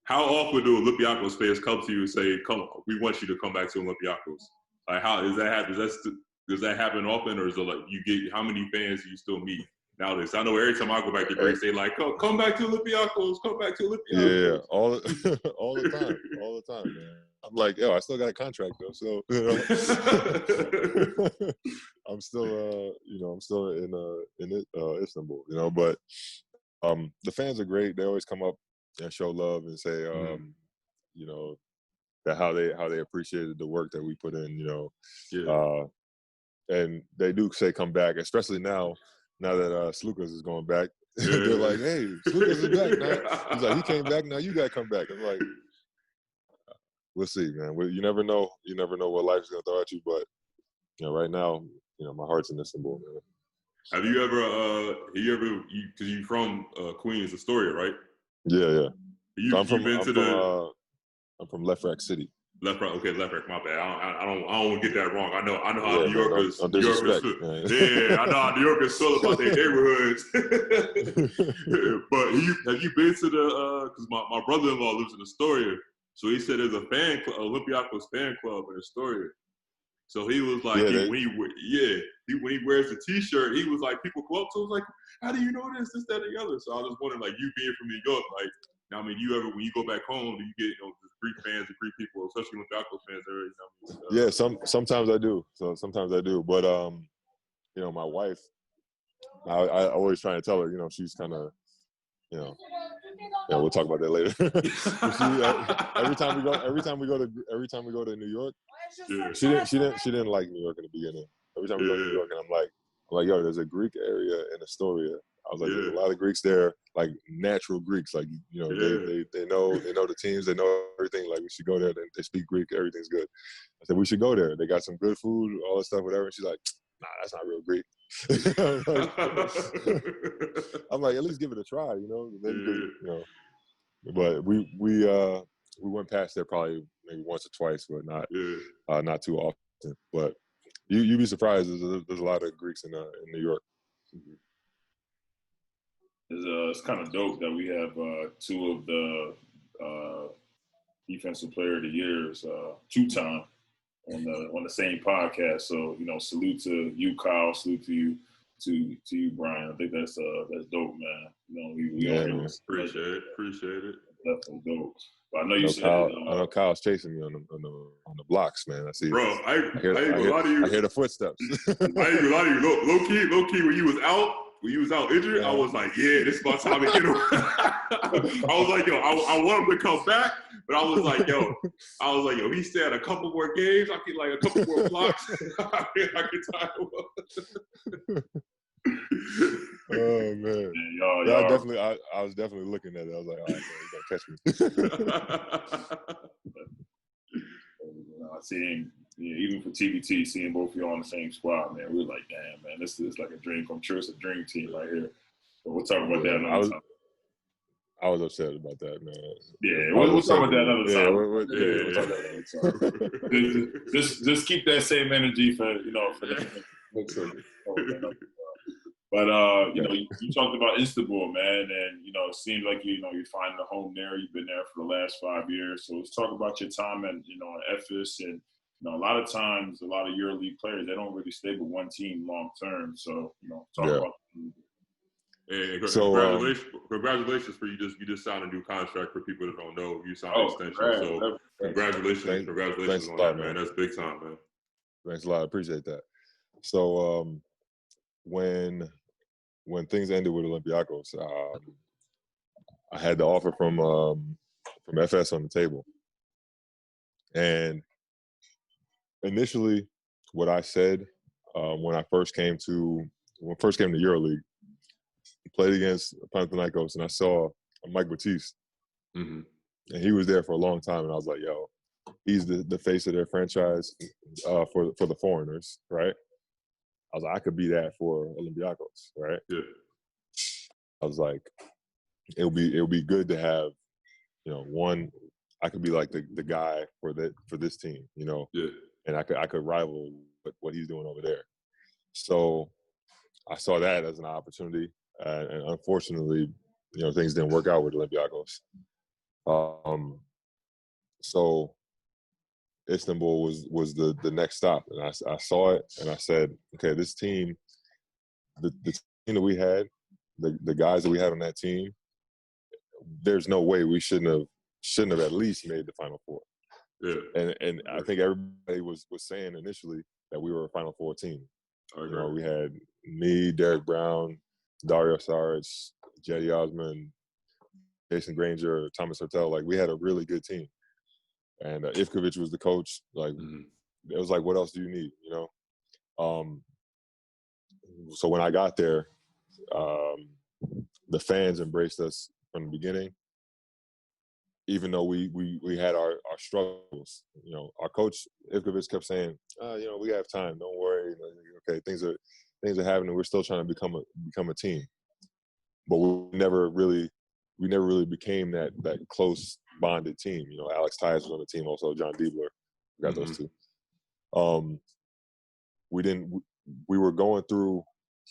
How often do Olympiacos fans come to you and say, "Come, we want you to come back to Olympiacos"? Like, how does that happen? Does that happen often, or is it like how many fans do you still meet nowadays? I know every time I go back to Greece, they like, "Come back to Olympiacos, come back to Olympiacos." Yeah, all the time, man. I'm like, I still got a contract though, so I'm still in Istanbul, but the fans are great. They always come up and show love and say, that how they appreciated the work that we put in, and they do say come back, especially now that Slukas is going back. They're like, hey, Slukas is back now. He's like, he came back, now you got to come back. I'm like, we'll see, man. You never know. You never know what life's going to throw at you. But, right now, my heart's in Istanbul, man. Have you ever, because you're from Queens, Astoria, right? Yeah. I'm from Left City. Left Rack, okay, Left Rack. My bad. I don't want to get that wrong. I know how New Yorkers. Don't New Yorkers disrespect, feel. man. Yeah, I know how New Yorkers feel about their neighborhoods. But have you been to the? Because my brother-in-law lives in Astoria, so he said there's a fan club, Olympiacos fan club in Astoria. So he was like, when he wears the T-shirt, he was like, people go up to him like, how do you know this, that, and the other? So I was wondering, like, you being from New York, like. I mean, when you go back home, do you get Greek fans and Greek people, especially with Olympiacos fans? Yeah, sometimes I do. So sometimes I do, but my wife, I always try to tell her, she's kind of, we'll talk about that later. every time we go to New York, she didn't like New York in the beginning. Every time we go to New York, and I'm like, yo, there's a Greek area in Astoria. I was like, there's a lot of Greeks there, like natural Greeks, like they know the teams, they know everything. Like we should go there. They speak Greek, everything's good. I said we should go there. They got some good food, all that stuff, whatever. And she's like, nah, that's not real Greek. I'm like, at least give it a try, But we went past there probably maybe once or twice, but not too often. But you'd be surprised. There's a lot of Greeks in New York. Mm-hmm. It's kind of dope that we have two of the defensive player of the years, two-time on the same podcast. So salute to you, Kyle. Salute to you, Brian. I think that's dope, man. We appreciate it. Definitely dope. But I know you said I know Kyle's chasing me on the blocks, man. I see. Bro, I hear the footsteps. I ain't gonna lie to you. Low key, when you was out injured, I was like, yeah, this is my time to get him. I was like, yo, I want him to come back, but I was like, yo, he stayed a couple more games, I get like a couple more blocks. I can tie him up. Oh man, I was definitely looking at it. I was like, all right, man, you gotta catch me. Seeing, even for TBT, seeing both of y'all on the same squad, man, we were like, damn, man, this is like a dream come true. It's a dream team right here. But we'll talk about that another time. I was upset about that, man. Yeah, we'll talk about that another time. We'll talk about that another time. Just keep that same energy for the next one. But you talked about Istanbul, man, and it seems like you're finding a home there. You've been there for the last 5 years. So let's talk about your time at Efes, and a lot of times, a lot of EuroLeague players, they don't really stay with one team long term. So talk about. And congratulations for you just signed a new contract. For people that don't know, you signed an extension. So congratulations on that, man. That's big time, man. Thanks a lot. I appreciate that. So when things ended with Olympiacos, I had the offer from FS on the table, and initially, what I said when I first came to EuroLeague, played against Panathinaikos, and I saw Mike Batiste, and he was there for a long time, and I was like, yo, he's the face of their franchise for the foreigners, right? I was like, I could be that for Olympiacos, right? Yeah. I was like, it'll be good to have, one, I could be like the guy for this team, Yeah. And I could rival what he's doing over there. So I saw that as an opportunity, and unfortunately, things didn't work out with Olympiacos. So Istanbul was the next stop, and I saw it, and I said, okay, this team, the team that we had, the guys that we had on that team, there's no way we shouldn't have at least made the Final Four. Yeah. And I think everybody was saying initially that we were a Final Four team. We had me, Derek Brown, Dario Saric, Jetty Osman, Jason Granger, Thomas Hurtel. Like, we had a really good team. And Ivkovic was the coach. Like, it was like, what else do you need, So when I got there, the fans embraced us from the beginning, even though we had our struggles. You know, our coach Ivkovic kept saying, you know, we have time, don't worry. You know, okay, things are happening. We're still trying to become a team, but we never really became that close bonded team. You know, Alex Tyus was on the team, also John Diebler. We got those two.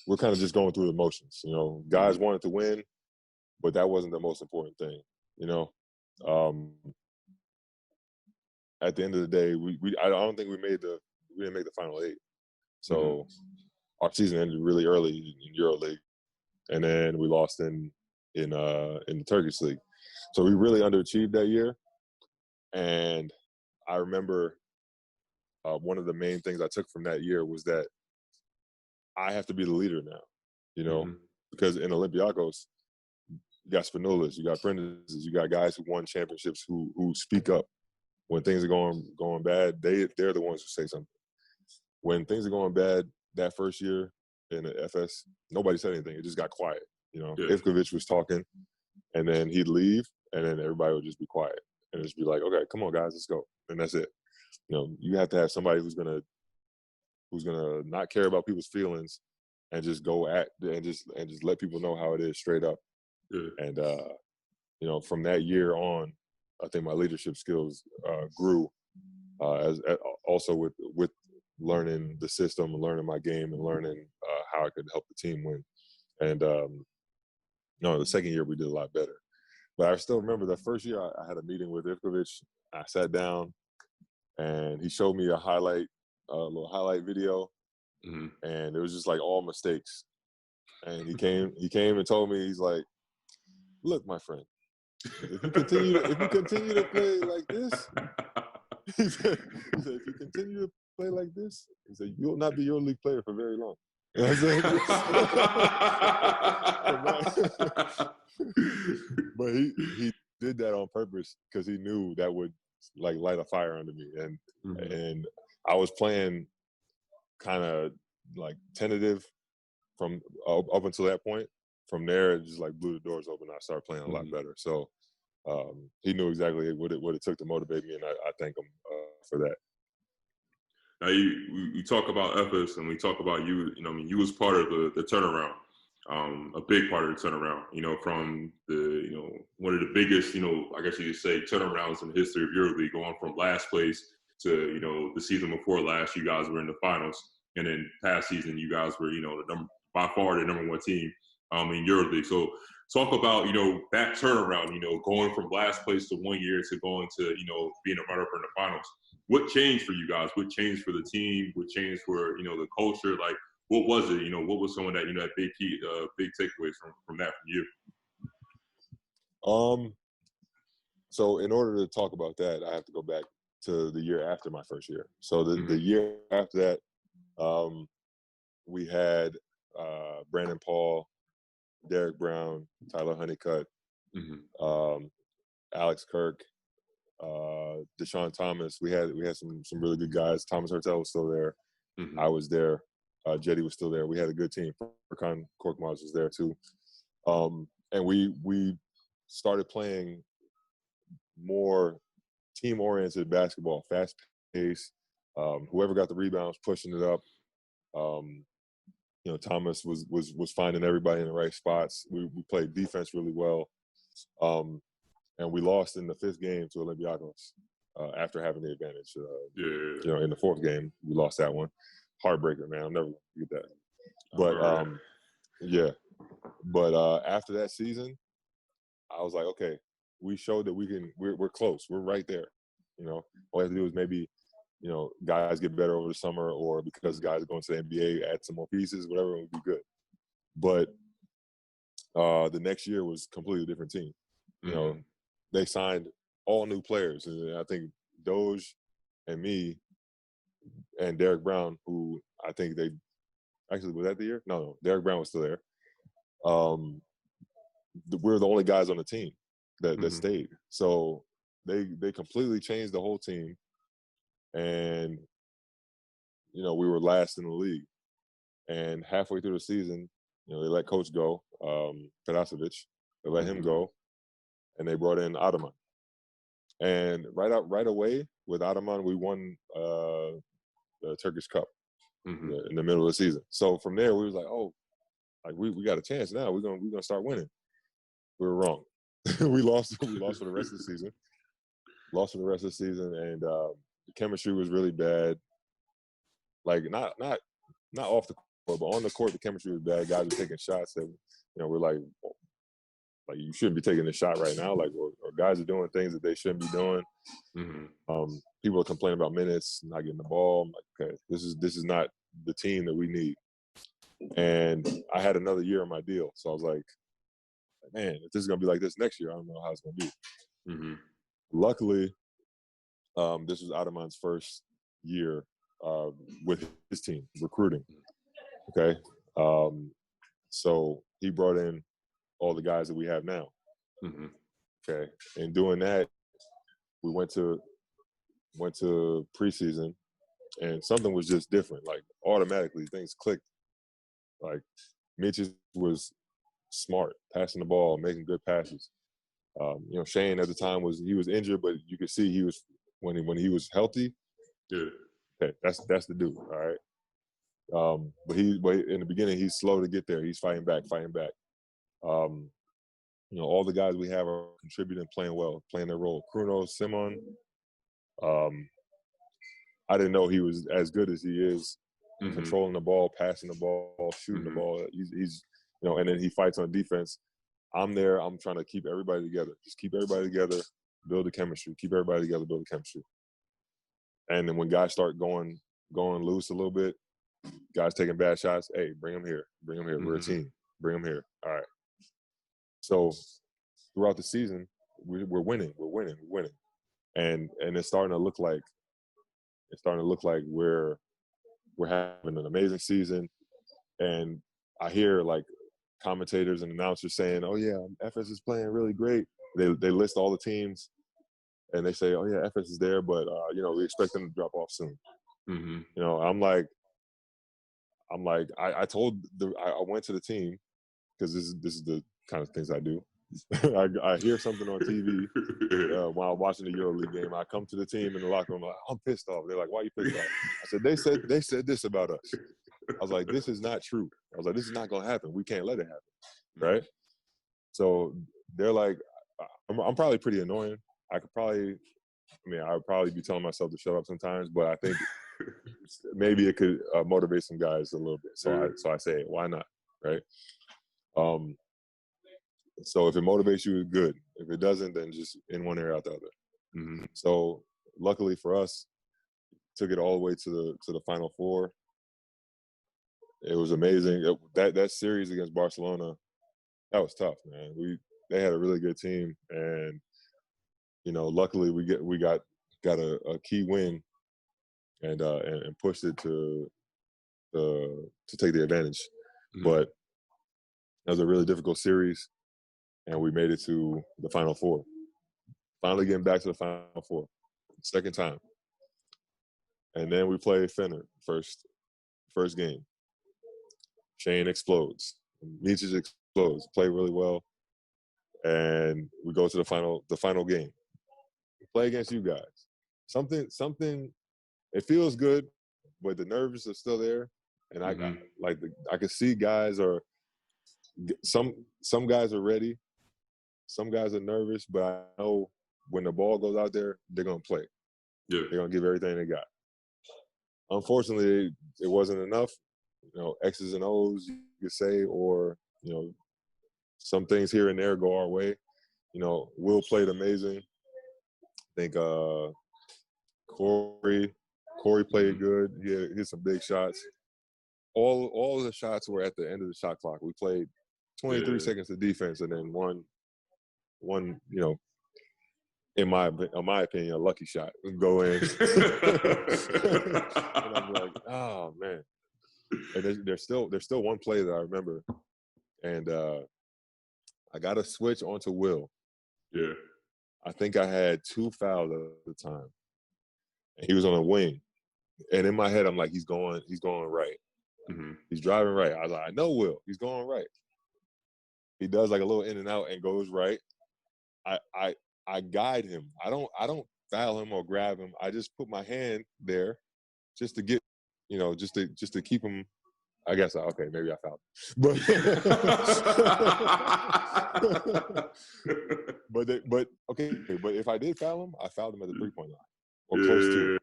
We're kind of just going through the motions. You know, guys wanted to win, but that wasn't the most important thing. You know, at the end of the day, I don't think we didn't make the final 8. So our season ended really early in EuroLeague, and then we lost in the Turkish League. So we really underachieved that year. And I remember one of the main things I took from that year was that I have to be the leader now, you know, because in Olympiacos, you got Spanulis, you got Prentices, you got guys who won championships who speak up. When things are going bad, they're the ones who say something. When things are going bad that first year in the FS, nobody said anything. It just got quiet. You know, Ivkovic was talking, and then he'd leave, and then everybody would just be quiet and just be like, "Okay, come on, guys, let's go," and that's it. You know, you have to have somebody who's gonna not care about people's feelings and just go at and just let people know how it is straight up. And you know, from that year on, I think my leadership skills grew as also with learning the system, learning my game, and learning how I could help the team win. And no, the second year we did a lot better. But I still remember that first year I had a meeting with Ivkovic. I sat down and he showed me a little highlight video, and it was just like all mistakes. And he came and told me, he's like, "Look, my friend, if you continue to play like this," he said, "if you continue to play like this," he said, "you'll not be your league player for very long." And I said, but he did that on purpose because he knew that would like light a fire under me, and I was playing kind of like tentative from up until that point. From there, it just like blew the doors open. I started playing a lot better. So he knew exactly what it took to motivate me, and I thank him for that. Now you talk about Ephes, and we talk about you. You know, I mean, you was part of the turnaround, a big part of the turnaround. You know, from one of the biggest, I guess you could say, turnarounds in the history of EuroLeague, going from last place to the season before last, you guys were in the finals, and then past season, you guys were by far the number 1 team in EuroLeague. So talk about that turnaround. Going from last place to 1 year to going to being a runner-up in the finals. What changed for you guys? What changed for the team? What changed for the culture? Like, what was it? What was some of that that big takeaways from that from you? So in order to talk about that, I have to go back to the year after my first year. So the year after that, we had Brandon Paul, Derek Brown, Tyler Honeycutt, Alex Kirk, Deshaun Thomas. We had some really good guys. Thomas Hertel was still there. I was there. Jetty was still there. We had a good team. Furkan Korkmaz was there too. And we started playing more team-oriented basketball, fast pace. Whoever got the rebounds, pushing it up. Thomas was finding everybody in the right spots. We played defense really well. And we lost in the 5th game to Olympiacos after having the advantage. In the 4th game, we lost that one. Heartbreaker, man. I'll never forget that. But But after that season, I was like, okay, we showed that we're close. We're right there. All we have to do is maybe, guys get better over the summer, or because guys are going to the NBA, add some more pieces, whatever, would be good. But the next year was a completely different team. They signed all new players. And I think Doge and me and Derek Brown, who I think they actually, was that the year? No, Derek Brown was still there. We're the only guys on the team that stayed. So they completely changed the whole team. And you know, we were last in the league. And halfway through the season, you know, they let coach go, Perasovic. They let him go, and they brought in Ataman. And right away with Ataman, we won the Turkish Cup in the middle of the season. So from there, we was like, oh, like we got a chance now. We're gonna start winning. We were wrong. we lost for the rest of the season. Lost for the rest of the season, and the chemistry was really bad. Like not off the court, but on the court, the chemistry was bad. Guys were taking shots that, you know, we're like you shouldn't be taking this shot right now. Like, or guys are doing things that they shouldn't be doing. People are complaining about minutes, not getting the ball. I'm like, okay, this is not the team that we need. And I had another year on my deal, so I was like, man, if this is gonna be like this next year, I don't know how it's gonna be. Luckily, this was Ataman's first year with his team recruiting. Okay, so he brought in all the guys that we have now. Okay, and doing that, we went to preseason, and something was just different. Like automatically, things clicked. Like Mitch was smart, passing the ball, making good passes. You know, Shane at the time was injured, but you could see he was when he was healthy. Okay, that's the dude. All right. But in the beginning he's slow to get there. He's fighting back. You know, all the guys we have are contributing, playing well, playing their role. Kruno, Simon. I didn't know he was as good as he is, controlling the ball, passing the ball, shooting the ball. He's you know, and then he fights on defense. I'm there. I'm trying to keep everybody together. Just keep everybody together, build the chemistry. Keep everybody together, build the chemistry. And then when guys start going loose a little bit, guys taking bad shots, hey, bring them here. We're a team. Bring them here. All right. So throughout the season, we're winning. And it's starting to look like we're having an amazing season. And I hear like commentators and announcers saying, "Oh yeah, FS is playing really great." They list all the teams, and they say, "Oh yeah, FS is there, but you know, we expect them to drop off soon." You know, I'm like, I went to the team because this is the kind of things I do. I hear something on TV while watching the EuroLeague game. I come to the team in the locker room. I'm like, I'm pissed off. They're like, "Why are you pissed off?" I said, "They said this about us." I was like, "This is not true." I was like, "This is not gonna happen. We can't let it happen." Right? So they're like, I'm probably pretty annoying. I would probably be telling myself to shut up sometimes, but I think maybe it could motivate some guys a little bit. So I say, why not? Right? So if it motivates you, good. If it doesn't, then just in one ear, out the other. So luckily for us, took it all the way to the Final Four. It was amazing. That series against Barcelona, that was tough, man. They had a really good team, and you know, luckily we got a key win, and pushed it to take the advantage. But it was a really difficult series, and we made it to the Final Four. Finally getting back to the Final Four, second time, and then we play Fenner first game. Shane explodes. Nietzsche explodes. Play really well. And we go to the final game. We play against you guys. Something, it feels good, but the nerves are still there. And I can see guys are, some guys are ready. Some guys are nervous, but I know when the ball goes out there, they're going to play. They're going to give everything they got. Unfortunately, it wasn't enough. You know, X's and O's, you could say, or, you know, some things here and there go our way. You know, Will played amazing. I think Corey played good. He hit some big shots. All of the shots were at the end of the shot clock. We played 23 seconds of defense, and then one, you know, in my opinion, a lucky shot go in. And I'm like, oh man. And there's still one play that I remember, and I got to switch onto Will. I think I had 2 fouls at the time, and he was on a wing. And in my head, I'm like, he's going right. Mm-hmm. He's driving right. I was like, I know Will. He's going right. He does like a little in and out and goes right. I guide him. I don't foul him or grab him. I just put my hand there just to get, just to keep him. I guess okay, maybe I fouled him. But if I did foul him, I fouled him at the 3-point line or close to it.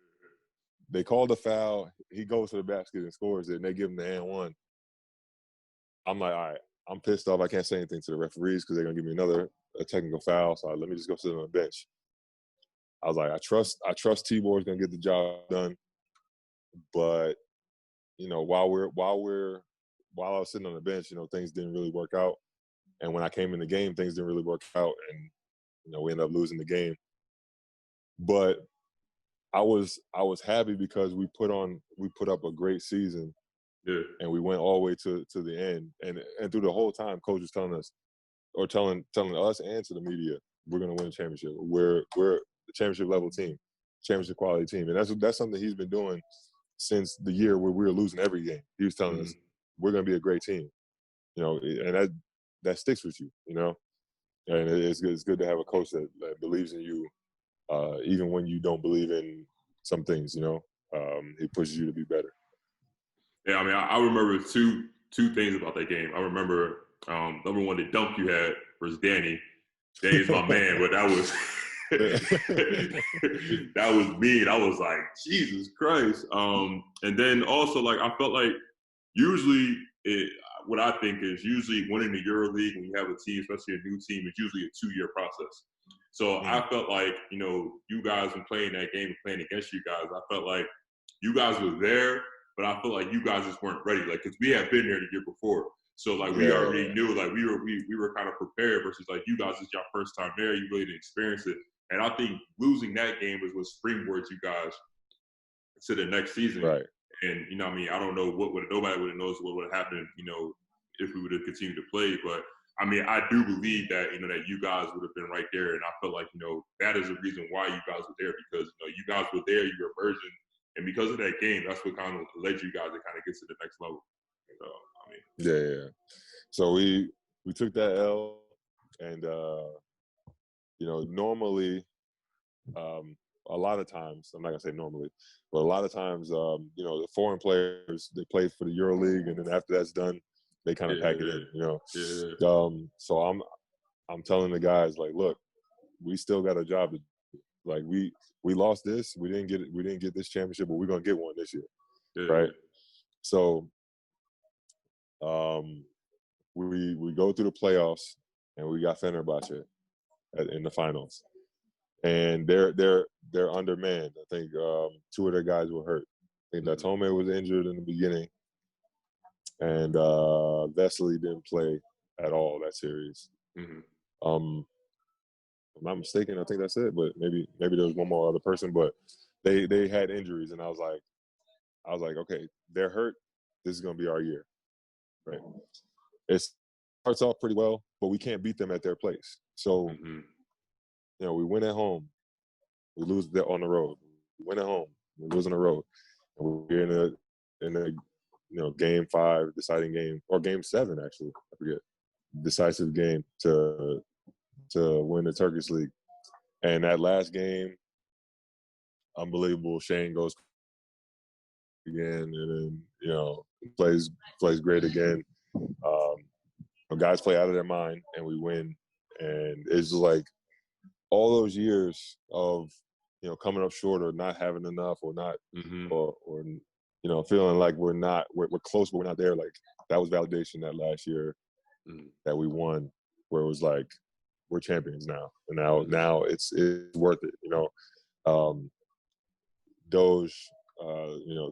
They called the foul. He goes to the basket and scores it, and they give him the and one. I'm like, all right, I'm pissed off. I can't say anything to the referees because they're gonna give me another technical foul. So let me just go sit on the bench. I was like, I trust T-Boy's gonna get the job done. But while I was sitting on the bench, things didn't really work out. And when I came in the game, things didn't really work out, and we ended up losing the game. But I was happy because we put up a great season. Yeah. And we went all the way to the end. And through the whole time, coach was telling us, or telling us and to the media, we're gonna win a championship. We're a championship level team, championship quality team. And that's something he's been doing since the year where we were losing every game. He was telling us, we're gonna be a great team. And that sticks with you, And it's good to have a coach that believes in you, even when you don't believe in some things, he pushes you to be better. Yeah, I mean, I remember two things about that game. I remember number one, the dunk you had versus Danny. Danny's my man, but that was that was mean. I was like, Jesus Christ. And then also, like, I felt like usually what I think is usually winning the EuroLeague when you have a team, especially a new team, is usually a 2-year process. So I felt like, you guys when playing that game and playing against you guys, I felt like you guys were there, but I feel like you guys just weren't ready, like, because we had been there the year before. So, like, we already knew, like, we were kind of prepared versus, like, you guys, it's your first time there. You really didn't experience it. And I think losing that game was what springboards you guys to the next season. Right. And, I don't know nobody would have known what would have happened, if we would have continued to play. But, I mean, I do believe that, that you guys would have been right there. And I feel like, that is the reason why you guys were there, because, you guys were there, you were a virgin. And because of that game, that's what kind of led you guys to kind of get to the next level. Yeah. So we took that L, and normally, a lot of times, I'm not gonna say normally, but a lot of times, the foreign players, they play for the EuroLeague, and then after that's done, they kind of pack it in. Yeah. So I'm telling the guys, like, look, we still got a job to do. Like, we lost this, we didn't get this championship, but we're gonna get one this year, right? So, we go through the playoffs, and we got Fenerbahce in the finals, and they're undermanned. I think 2 of their guys were hurt. I think Datome was injured in the beginning, and Vesely didn't play at all that series. If I'm not mistaken, I think that's it. But maybe there was one more other person, but they had injuries, and I was like, okay, they're hurt. This is gonna be our year, right? It starts off pretty well, but we can't beat them at their place. So, we win at home, we lose on the road. We win at home, we lose on the road, and we're in a game 5 deciding game, or game 7 actually, I forget, decisive game to win the Turkish League. And that last game, unbelievable. Shane goes again, and then plays great again. Guys play out of their mind, and we win. And it's just like all those years of coming up short or not having enough or not or feeling like we're close but we're not there. Like, that was validation that last year that we won, where it was like, we're champions now, and now it's worth it. Doge,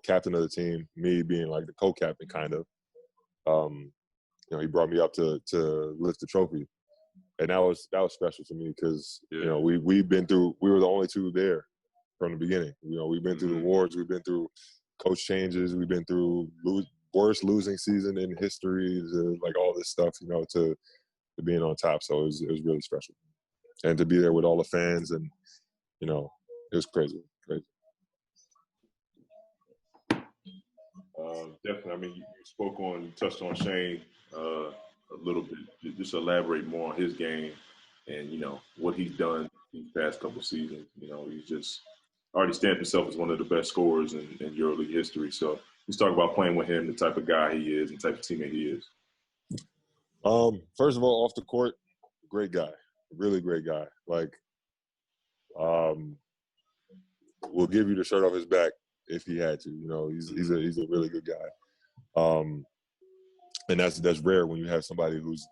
captain of the team, me being like the co-captain kind of, he brought me up to lift the trophy, and that was special to me because we were the only 2 there from the beginning. We've been through the awards, we've been through coach changes, we've been through worst losing season in history, like all this stuff, to being on top. So it was really special, and to be there with all the fans, and it was crazy. Definitely. I mean, you touched on Shane a little bit. Just elaborate more on his game and, what he's done these past couple seasons. He's just already stamped himself as one of the best scorers in EuroLeague history. So let's talk about playing with him, the type of guy he is, and the type of teammate he is. First of all, off the court, great guy, really great guy. Like, will give you the shirt off his back if he had to. He's a really good guy. And that's rare when you have somebody who's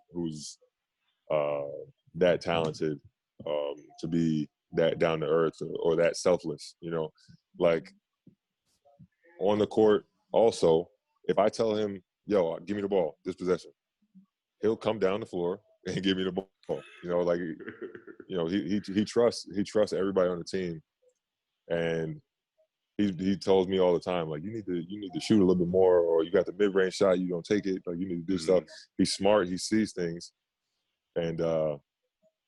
that talented, to be that down to earth or that selfless. Like on the court. Also, if I tell him, "Yo, give me the ball, this possession," he'll come down the floor and give me the ball. He trusts everybody on the team, and he tells me all the time, like, you need to shoot a little bit more, or you got the mid-range shot, you don't take it, like, you need to do stuff. He's smart, he sees things, and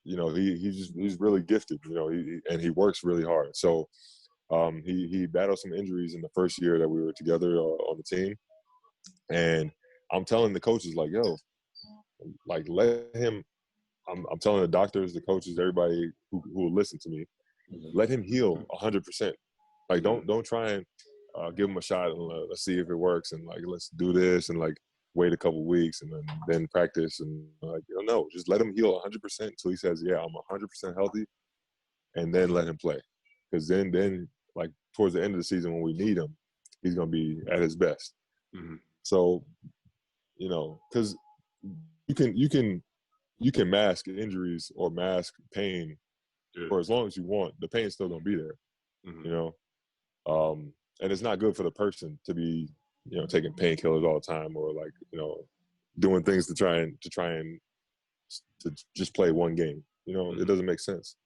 he's really gifted, and he works really hard. So he battled some injuries in the first year that we were together on the team, and I'm telling the coaches, like, yo, like, let him. I'm telling the doctors, the coaches, everybody who will listen to me, let him heal 100%. Like, don't try and give him a shot and let's see if it works, and like, let's do this and like wait a couple weeks and then practice, and like, no, just let him heal 100% until he says, yeah, I'm 100% healthy, and then let him play. Because then like towards the end of the season when we need him, he's gonna be at his best. So, because you can mask injuries or mask pain for as long as you want. The pain's still gonna be there, and it's not good for the person to be, taking painkillers all the time, or like, doing things to try and to just play one game. It doesn't make sense.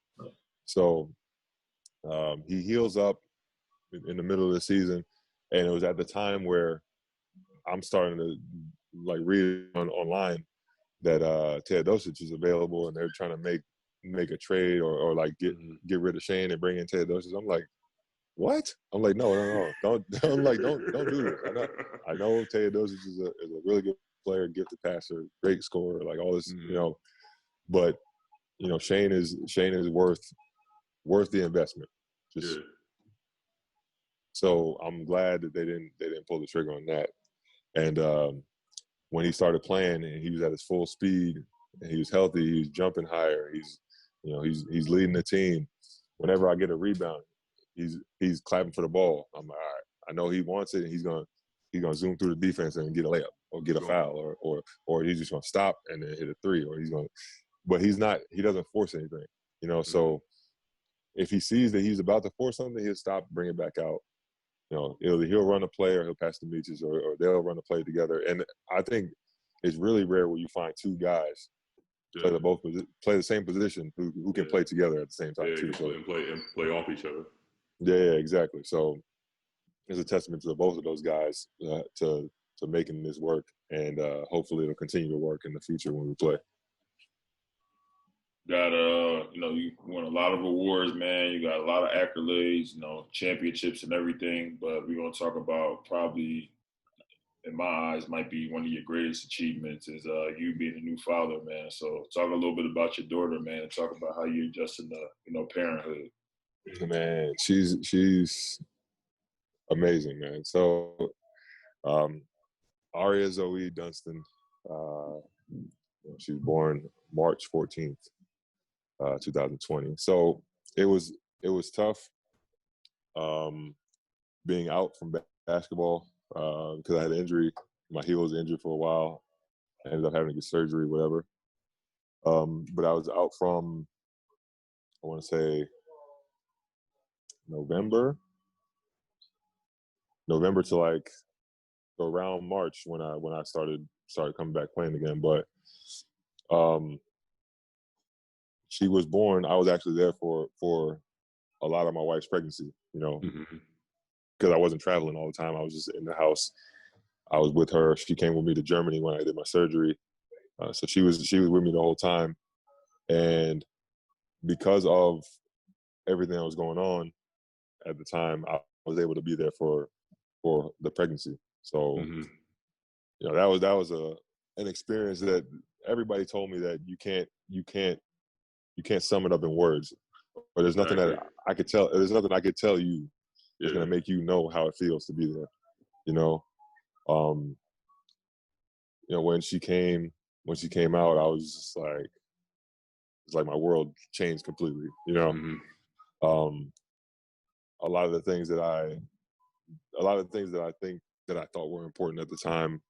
So he heals up in the middle of the season, and it was at the time where I'm starting to like read online that Teodosic is available, and they're trying to make a trade or like get rid of Shane and bring in Teodosic. I'm like, what? I'm like, no, don't I'm like, don't do this. I know Teodosic is a really good player, gifted passer, great scorer, like all this, but Shane is worth the investment. So I'm glad that they didn't pull the trigger on that. And when he started playing and he was at his full speed and he was healthy, he was jumping higher, he's leading the team. Whenever I get a rebound, he's clapping for the ball. I'm like, all right, I know he wants it, and he's gonna zoom through the defense and get a layup or get a foul, or he's just gonna stop and then hit a three, or but he doesn't force anything, so if he sees that he's about to force something, he'll stop, bring it back out. He'll run a play, or he'll pass to Meaches, or they'll run a play together. And I think it's really rare where you find two guys play the same position who can play together at the same time too. So play off each other. Yeah, exactly. So it's a testament to both of those guys to making this work, and hopefully it'll continue to work in the future when we play. Got you won a lot of awards, man. You got a lot of accolades, championships and everything. But we're gonna talk about, probably, in my eyes, might be one of your greatest achievements is you being a new father, man. So talk a little bit about your daughter, man, and talk about how you're adjusting to parenthood. Man, she's amazing, man. So Aria Zoe Dunston, she was born March 14th. 2020. So it was tough being out from basketball because I had an injury. My heel was injured for a while. I ended up having to get surgery, whatever. But I was out from, I want to say, November to like around March when I started coming back playing again. But she was born. I was actually there for a lot of my wife's pregnancy, because I wasn't traveling all the time. I was just in the house. I was with her. She came with me to Germany when I did my surgery, so she was with me the whole time. And because of everything that was going on at the time, I was able to be there for the pregnancy. So, that was an experience that everybody told me that you can't sum it up in words. But there's nothing that I could tell. There's nothing I could tell you that's gonna make you know how it feels to be there. When she came out, I was just like, it's like my world changed completely. A lot of the things that I think that I thought were important at the time,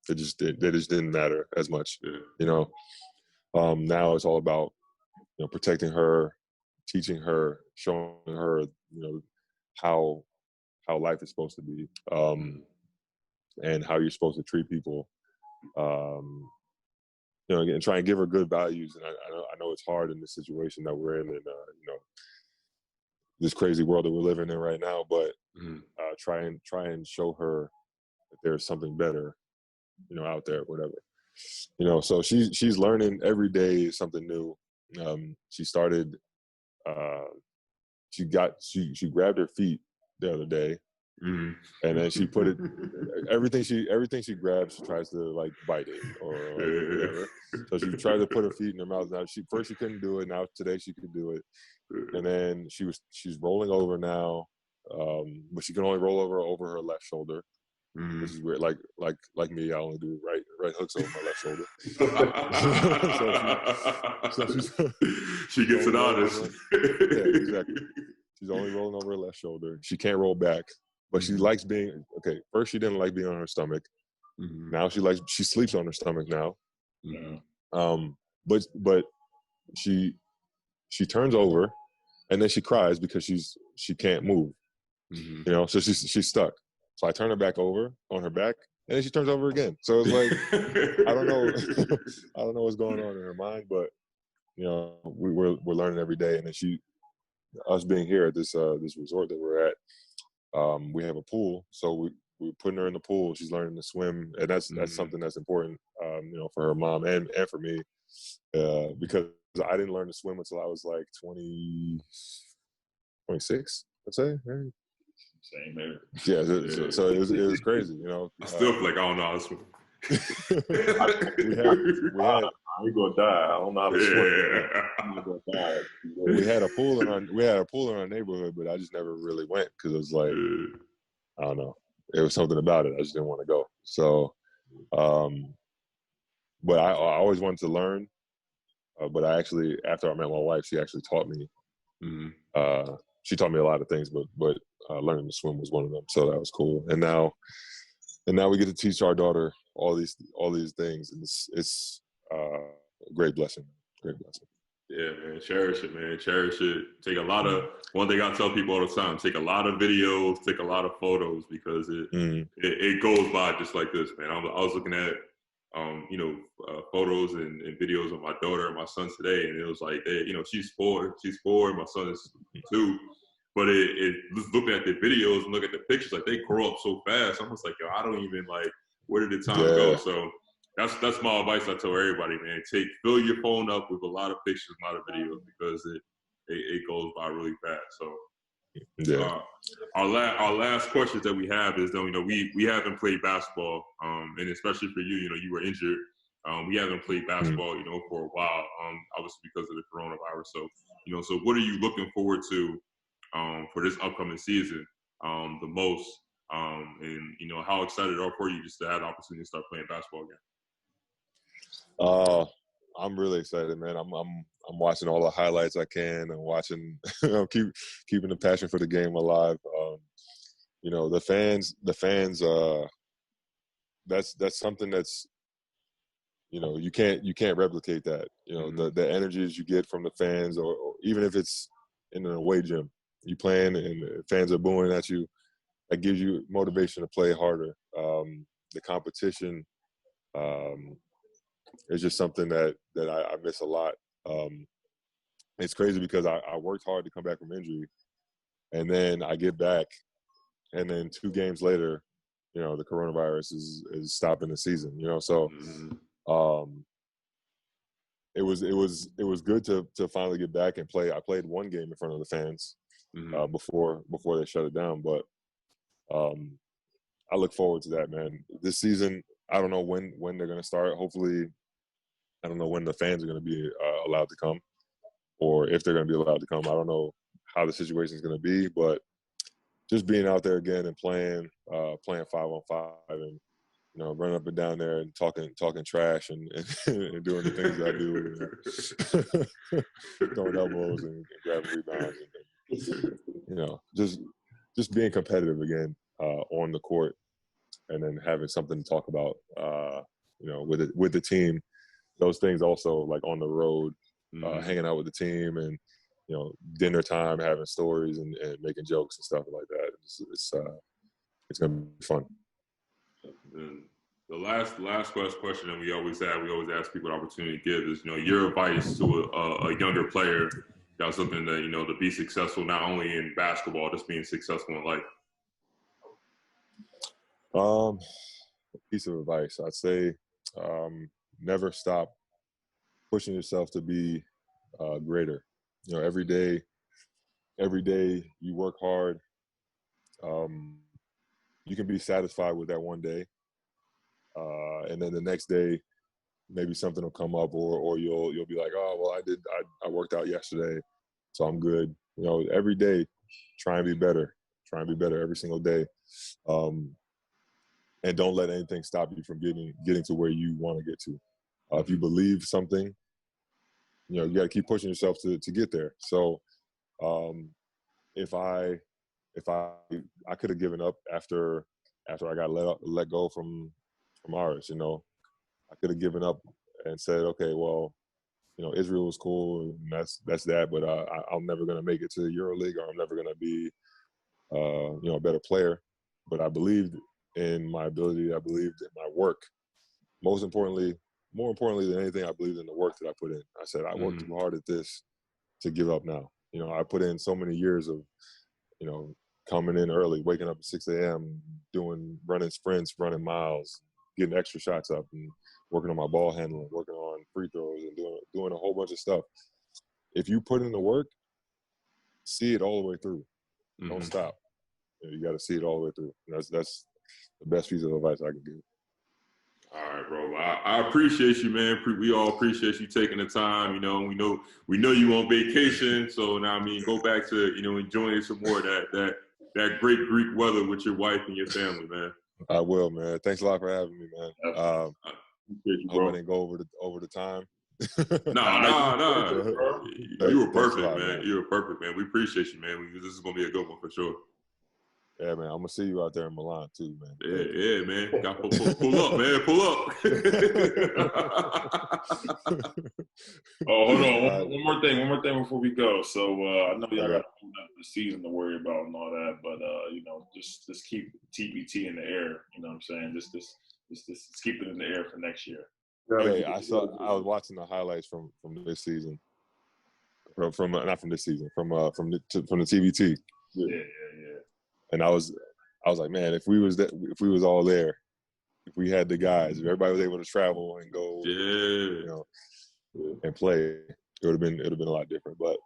they just didn't matter as much. Now it's all about protecting her, teaching her, showing her how life is supposed to be, and how you're supposed to treat people. And try and give her good values. And I know it's hard in the situation that we're in, and this crazy world that we're living in right now. But try and show her that there's something better, out there, whatever. So she's learning every day is something new. She started. She grabbed her feet the other day. And then she put it. Everything she grabs, she tries to like bite it or whatever. So she tried to put her feet in her mouth. Now she couldn't do it. Now today she could do it. And then she's rolling over now, but she can only roll over her left shoulder. Which is weird. Like me, I only do right hooks over my left shoulder. She gets it honest. Yeah, exactly. She's only rolling over her left shoulder. She can't roll back. But she likes being First, she didn't like being on her stomach. Now she sleeps on her stomach now. But she turns over, and then she cries because she can't move. So she's stuck. So I turn her back over on her back, and then she turns over again. So it's like I don't know, I don't know what's going on in her mind, but we're learning every day. And then us being here at this resort that we're at. We have a pool, so we're putting her in the pool. She's learning to swim, and that's something that's important, for her mom and for me, because I didn't learn to swim until I was like 26, I'd say. Right? Same here. Yeah, so it was crazy, I still feel like I don't know how to swim. I ain't gonna die. I don't know how to swim. I'm not gonna die. We had a pool in our neighborhood, but I just never really went because it was like, I don't know, it was something about it. I just didn't want to go. So, but I always wanted to learn. But after I met my wife, she actually taught me. She taught me a lot of things, but learning to swim was one of them. So that was cool. And now we get to teach our daughter all these things, and it's a great blessing. Great blessing. Yeah, man. Cherish it, man. Cherish it. Take a lot of, one thing I tell people all the time, take a lot of videos, take a lot of photos, because it goes by just like this, man. I was looking at, photos and videos of my daughter and my son today, and it was like, she's 4, my son is 2. But it looking at the videos and look at the pictures, like they grow up so fast. I'm just like, I don't even where did the time go? So that's my advice I tell everybody, man. Fill your phone up with a lot of pictures, a lot of videos, because it goes by really fast. So our last questions that we have is, we haven't played basketball, and especially for you, you were injured. We haven't played basketball, for a while, obviously because of the coronavirus. So, so what are you looking forward to for this upcoming season the most? And how excited are you just to have the opportunity to start playing basketball again? I'm really excited, man. I'm watching all the highlights I can. I'm watching, keeping the passion for the game alive. The fans. That's something that's, you can't replicate that. The energies you get from the fans, or even if it's in an away gym, you playing and the fans are booing at you, that gives you motivation to play harder. The competition is just something that I miss a lot. It's crazy because I worked hard to come back from injury, and then I get back, and then 2 games later, the coronavirus is stopping the season. So it was good to finally get back and play. I played 1 game in front of the fans before they shut it down, but I look forward to that, man. This season, I don't know when they're going to start. Hopefully, I don't know when the fans are going to be allowed to come, or if they're going to be allowed to come. I don't know how the situation is going to be, but just being out there again and playing 5-on-5 and running up and down there and talking trash and and doing the things that I do, throwing elbows and grabbing rebounds, and just being competitive again on the court, and then having something to talk about, with the team. Those things also, like on the road, hanging out with the team and dinner time, having stories and making jokes and stuff like that. It's gonna be fun. And the last question that we always ask people the opportunity to give is, your advice to a younger player that's looking to, to be successful, not only in basketball, just being successful in life. Piece of advice, I'd say, never stop pushing yourself to be greater. Every day you work hard. You can be satisfied with that one day, and then the next day, maybe something will come up, or you'll be like, oh well, I worked out yesterday, so I'm good. Every day, try and be better. Try and be better every single day, and don't let anything stop you from getting to where you want to get to. If you believe something, you got to keep pushing yourself to get there. So, if I could have given up after I got let go from ours, I could have given up and said, okay, well, Israel was cool, and that's that, but I'm never gonna make it to the EuroLeague, or I'm never gonna be, a better player. But I believed in my ability. I believed in my work. More importantly than anything, I believed in the work that I put in. I said, I worked too hard at this to give up now. I put in so many years of, coming in early, waking up at 6 a.m., running sprints, running miles, getting extra shots up, and working on my ball handling, working on free throws, and doing a whole bunch of stuff. If you put in the work, see it all the way through. Don't stop. You got to see it all the way through. That's the best piece of advice I can give. All right, bro. I appreciate you, man. We all appreciate you taking the time. We know you on vacation, so now go back to enjoying some more of that great Greek weather with your wife and your family, man. I will, man. Thanks a lot for having me, man. I appreciate you, bro. Hope I didn't go over the time. No. You were perfect, lot, man. You were perfect, man. We appreciate you, man. This is gonna be a good one for sure. Yeah, man. I'm gonna see you out there in Milan too, man. Yeah, man. Got pull up, man. Pull up. Oh, hold on. One more thing before we go. So I know y'all got the season to worry about and all that, but just keep TBT in the air. You know what I'm saying? Just keep it in the air for next year. Hey, I was watching the highlights from this season. From not from this season, from the TBT. Yeah. And I was like, man, if we was all there, if we had the guys, if everybody was able to travel and go, and play, it would have been a lot different. But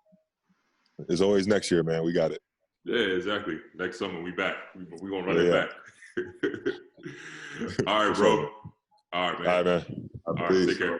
it's always next year, man. We got it. Yeah, exactly. Next summer we back. We gonna run it back. All right, bro. All right, man. All right, man. All right, take care.